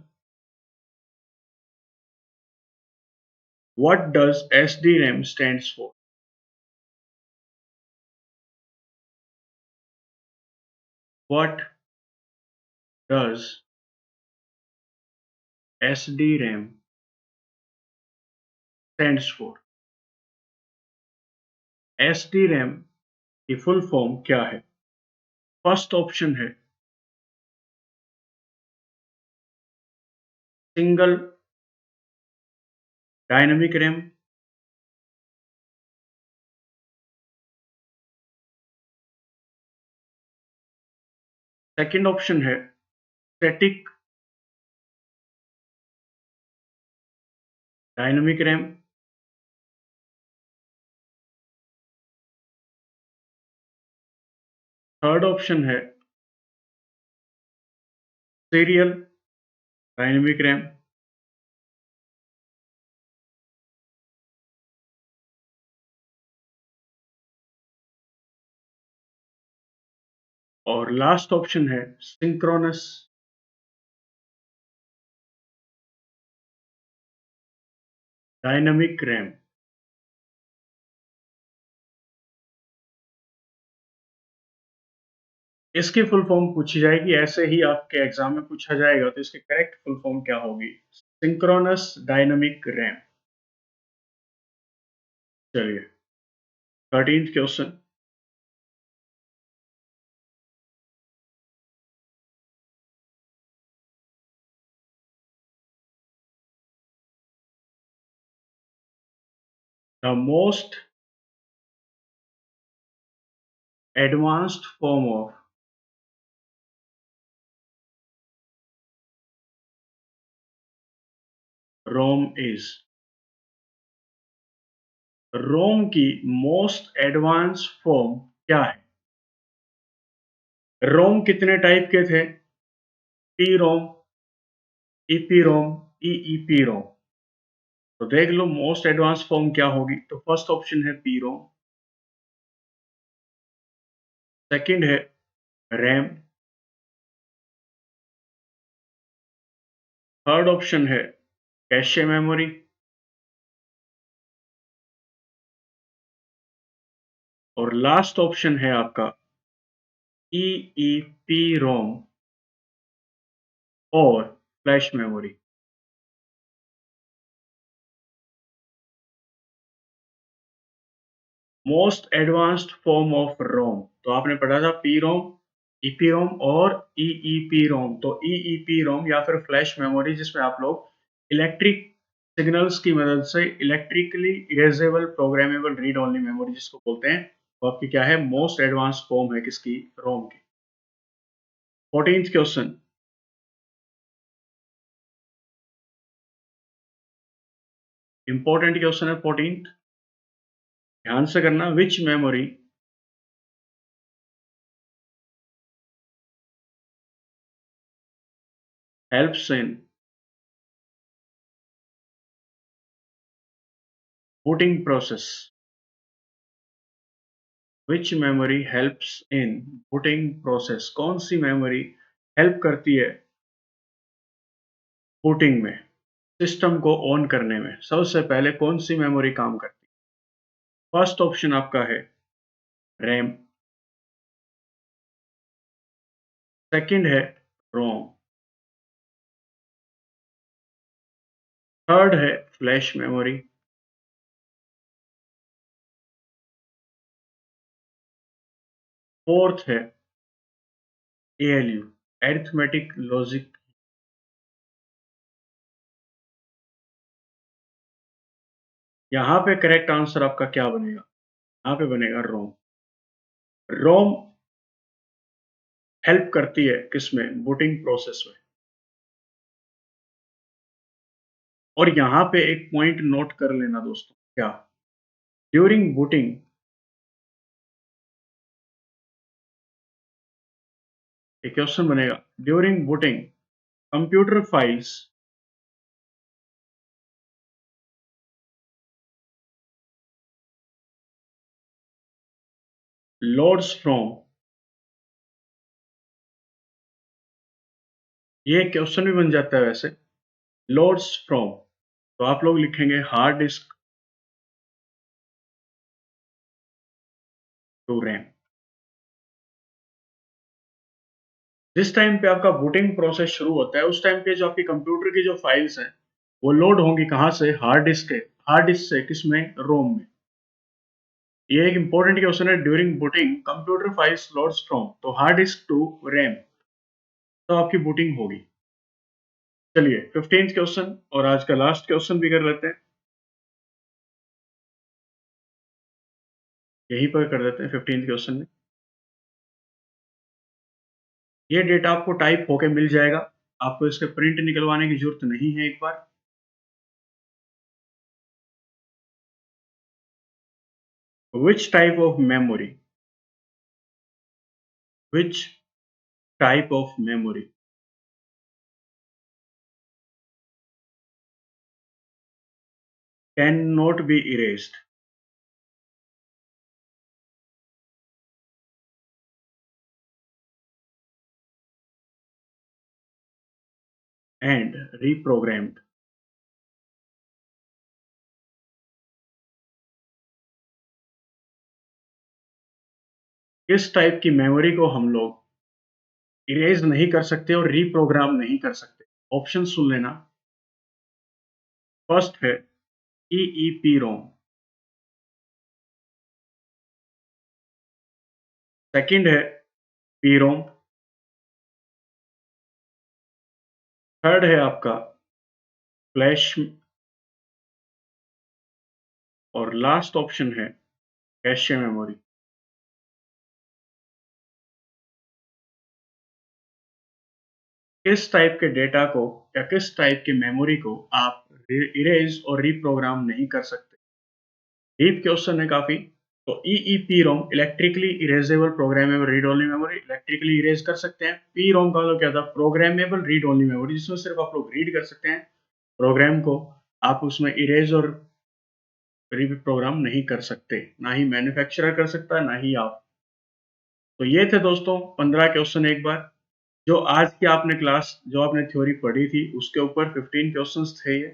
what does S D RAM stands for? What does S D RAM stands for? S D RAM की फुल फॉर्म क्या है? फर्स्ट ऑप्शन है single dynamic RAM, second option है static dynamic RAM, third option है सीरियल डायनेमिक रैम, और लास्ट ऑप्शन है सिंक्रोनस डायनेमिक रैम। इसकी फुल फॉर्म पूछी जाएगी, ऐसे ही आपके एग्जाम में पूछा जाएगा, तो इसकी करेक्ट फुल फॉर्म क्या होगी? Synchronous dynamic RAM. चलिए, 13th question, the most advanced form of ROM is? ROM की मोस्ट एडवांस फॉर्म क्या है? रोम कितने टाइप के थे? P ROM, EP ROM, EEP ROM. तो देख लो मोस्ट एडवांस फॉर्म क्या होगी। तो फर्स्ट ऑप्शन है पी रोम, सेकंड है रैम, थर्ड ऑप्शन है कैशे मेमोरी, और लास्ट ऑप्शन है आपका ईईपी रोम और flash memory. Most advanced form of ROM, तो आपने पढ़ा था पी रोम, ईपी रोम और ईईपी रोम। तो ईईपी रोम या फिर फ्लैश मेमोरी, जिसमें आप लोग इलेक्ट्रिक सिग्नल्स की मदद से electrically erasable programmable read only memory जिसको बोलते हैं, वो आपकी क्या है? मोस्ट एडवांस फॉर्म है किसकी? रोम की। 14th क्वेश्चन, इंपॉर्टेंट क्वेश्चन है 14th, ध्यान से करना। Which memory helps in booting process? Which memory helps in booting process? कौन सी मेमोरी हेल्प करती है बूटिंग में, सिस्टम को ऑन करने में? सबसे पहले कौन सी मेमोरी काम करती है? फर्स्ट ऑप्शन आपका है रैम, सेकंड है रोम, थर्ड है फ्लैश मेमोरी, फोर्थ है एएलयू, अरिथमेटिक लॉजिक। यहां पे करेक्ट आंसर आपका क्या बनेगा? यहां पे बनेगा रोम। रोम हेल्प करती है किसमें? बूटिंग प्रोसेस में। और यहां पे एक पॉइंट नोट कर लेना दोस्तों, क्या? ड्यूरिंग बूटिंग, एक क्वेश्चन बनेगा, during booting computer files loads from, ये क्वेश्चन भी बन जाता है वैसे, लोड्स फ्रॉम, तो आप लोग लिखेंगे हार्ड डिस्क टू रैम। जिस टाइम पे आपका बूटिंग प्रोसेस शुरू होता है, उस टाइम पे जो आपके कंप्यूटर की जो फाइल्स हैं, वो लोड होंगी कहाँ से? हार्ड डिस्क के, हार्ड डिस्क से, किसमें? रोम में। ये एक इंपॉर्टेंट क्वेश्चन है, during booting computer files loads from, तो हार्ड डिस्क टू रैम, तो आपकी बूटिंग होगी। चलिए 15th क्वेश्चन और आज का लास्ट क्वेश्चन भी कर लेते हैं, यहीं पर कर देते हैं 15th क्वेश्चन में। ये डेटा आपको टाइप होके मिल जाएगा, आपको इसके प्रिंट निकलवाने की जरूरत नहीं है। एक बार which type of memory, which type of memory can not be erased and reprogrammed? किस टाइप की मेमोरी को हम लोग इरेज नहीं कर सकते और रीप्रोग्राम नहीं कर सकते? ऑप्शन सुन लेना। फर्स्ट है ईईपी रोम, सेकंड है पी रोम, थर्ड है आपका फ्लैश, और लास्ट ऑप्शन है कैशे मेमोरी। किस टाइप के डेटा को या किस टाइप की मेमोरी को आप इरेज और रीप्रोग्राम नहीं कर सकते? डीप क्वेश्चन है काफी। तो EEP ROM electrically erasable programmable read only memory, electrically erase कर सकते हैं। पी रोम का तो क्या था? प्रोग्रामेबल रीड ओनली मेमोरी, जिसमें सिर्फ आप लोग रीड कर सकते हैं, प्रोग्राम को आप उसमें इरेज और रीप्रोग्राम नहीं कर सकते, ना ही मैन्युफैक्चरर कर सकता है, ना ही आप। तो ये थे दोस्तों 15 क्वेश्चन। एक बार जो आज की आपने क्लास, जो आपने थ्योरी पढ़ी थी, उसके ऊपर 15 क्वेश्चंस थे ये।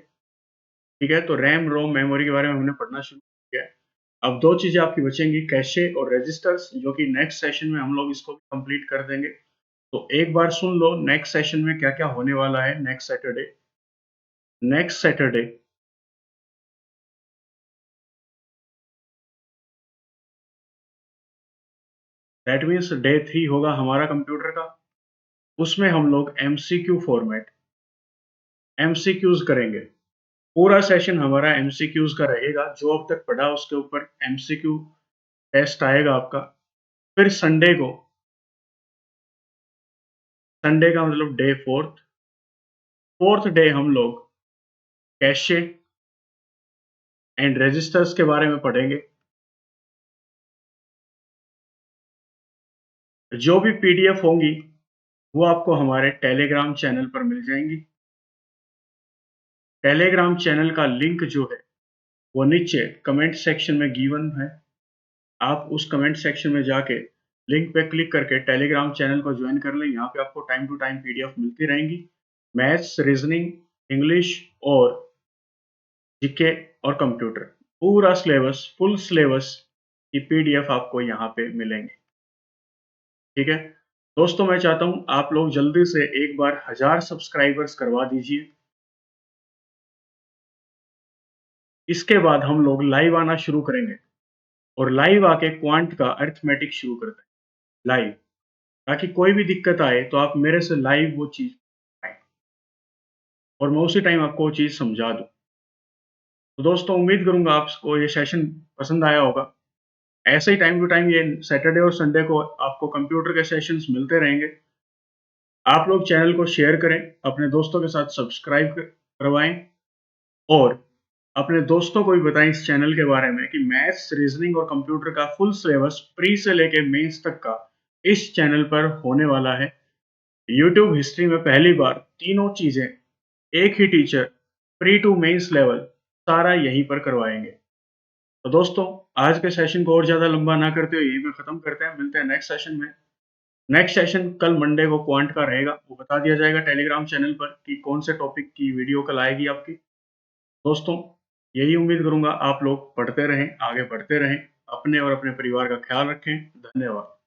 ठीक है, तो रैम रोम मेमोरी के बारे में हमने पढ़ना शुरू किया है। अब दो चीजें आपकी बचेंगी, कैशे और रजिस्टर्स, जो कि नेक्स्ट सेशन में हम लोग इसको कंप्लीट कर देंगे। तो एक बार सुन लो नेक्स्ट सेशन में क्या क्या होने वाला है। Next Saturday, next Saturday that means day 3 होगा हमारा कंप्यूटर का। उसमें हम लोग एमसीक्यू फॉर्मेट, एमसीक्यूज करेंगे। पूरा सेशन हमारा एमसीक्यूज का रहेगा, जो अब तक पढ़ा उसके ऊपर एमसीक्यू टेस्ट आएगा आपका। फिर संडे को, संडे का मतलब डे फोर्थ, फोर्थ डे हम लोग कैशे एंड रजिस्टर्स के बारे में पढ़ेंगे। जो भी पीडीएफ होंगी वो आपको हमारे टेलीग्राम चैनल पर मिल जाएंगी। टेलीग्राम चैनल का लिंक जो है वो नीचे कमेंट सेक्शन में गिवन है। आप उस कमेंट सेक्शन में जाके लिंक पे क्लिक करके टेलीग्राम चैनल को ज्वाइन कर लें। यहाँ पे आपको टाइम टू टाइम पीडीएफ मिलती रहेंगी, मैथ्स, रीजनिंग, इंग्लिश और जीके और कंप्यूटर, पूरा सिलेबस, फुल सिलेबस की पीडीएफ आपको यहाँ पे मिलेंगे। ठीक है दोस्तों, मैं चाहता हूँ आप लोग जल्दी से एक बार 1000 सब्सक्राइबर्स करवा दीजिए। इसके बाद हम लोग लाइव आना शुरू करेंगे और लाइव आके क्वांट का अरिथमेटिक शुरू करते हैं लाइव, ताकि कोई भी दिक्कत आए तो आप मेरे से लाइव वो चीज आए और मैं उसी टाइम आपको वो चीज समझा दूं। तो दोस्तों उम्मीद करूंगा आपको ये सेशन पसंद आया होगा। ऐसे ही टाइम टू टाइम ये सैटरडे और संडे को आपको कंप्यूटर के सेशंस मिलते रहेंगे। आप लोग चैनल को शेयर करें, अपने दोस्तों के साथ सब्सक्राइब करवाएं और अपने दोस्तों को भी बताएं इस चैनल के बारे में कि मैथ्स, रीजनिंग और कंप्यूटर का फुल सिलेबस प्री से लेके मेंस तक का इस चैनल पर होने वाला है। यूट्यूब हिस्ट्री में पहली बार तीनों चीजें एक ही teacher, pre to mains level, सारा यहीं पर करवाएंगे। तो दोस्तों आज के सेशन को और ज़्यादा लंबा ना करते हुए यहीं पे ख़त्म करते हैं। मिलते हैं नेक्स्ट सेशन में। नेक्स्ट सेशन कल मंडे को क्वांट का रहेगा। वो बता दिया जाएगा टेलीग्राम चैनल पर कि कौन से टॉपिक की वीडियो कल आएगी आपकी। दोस्तों, यही उम्मीद करूँगा आप लोग पढ़ते रहें, आगे बढ़ते रहें, अपने और अपने परिवार का ख्याल रखें। धन्यवाद।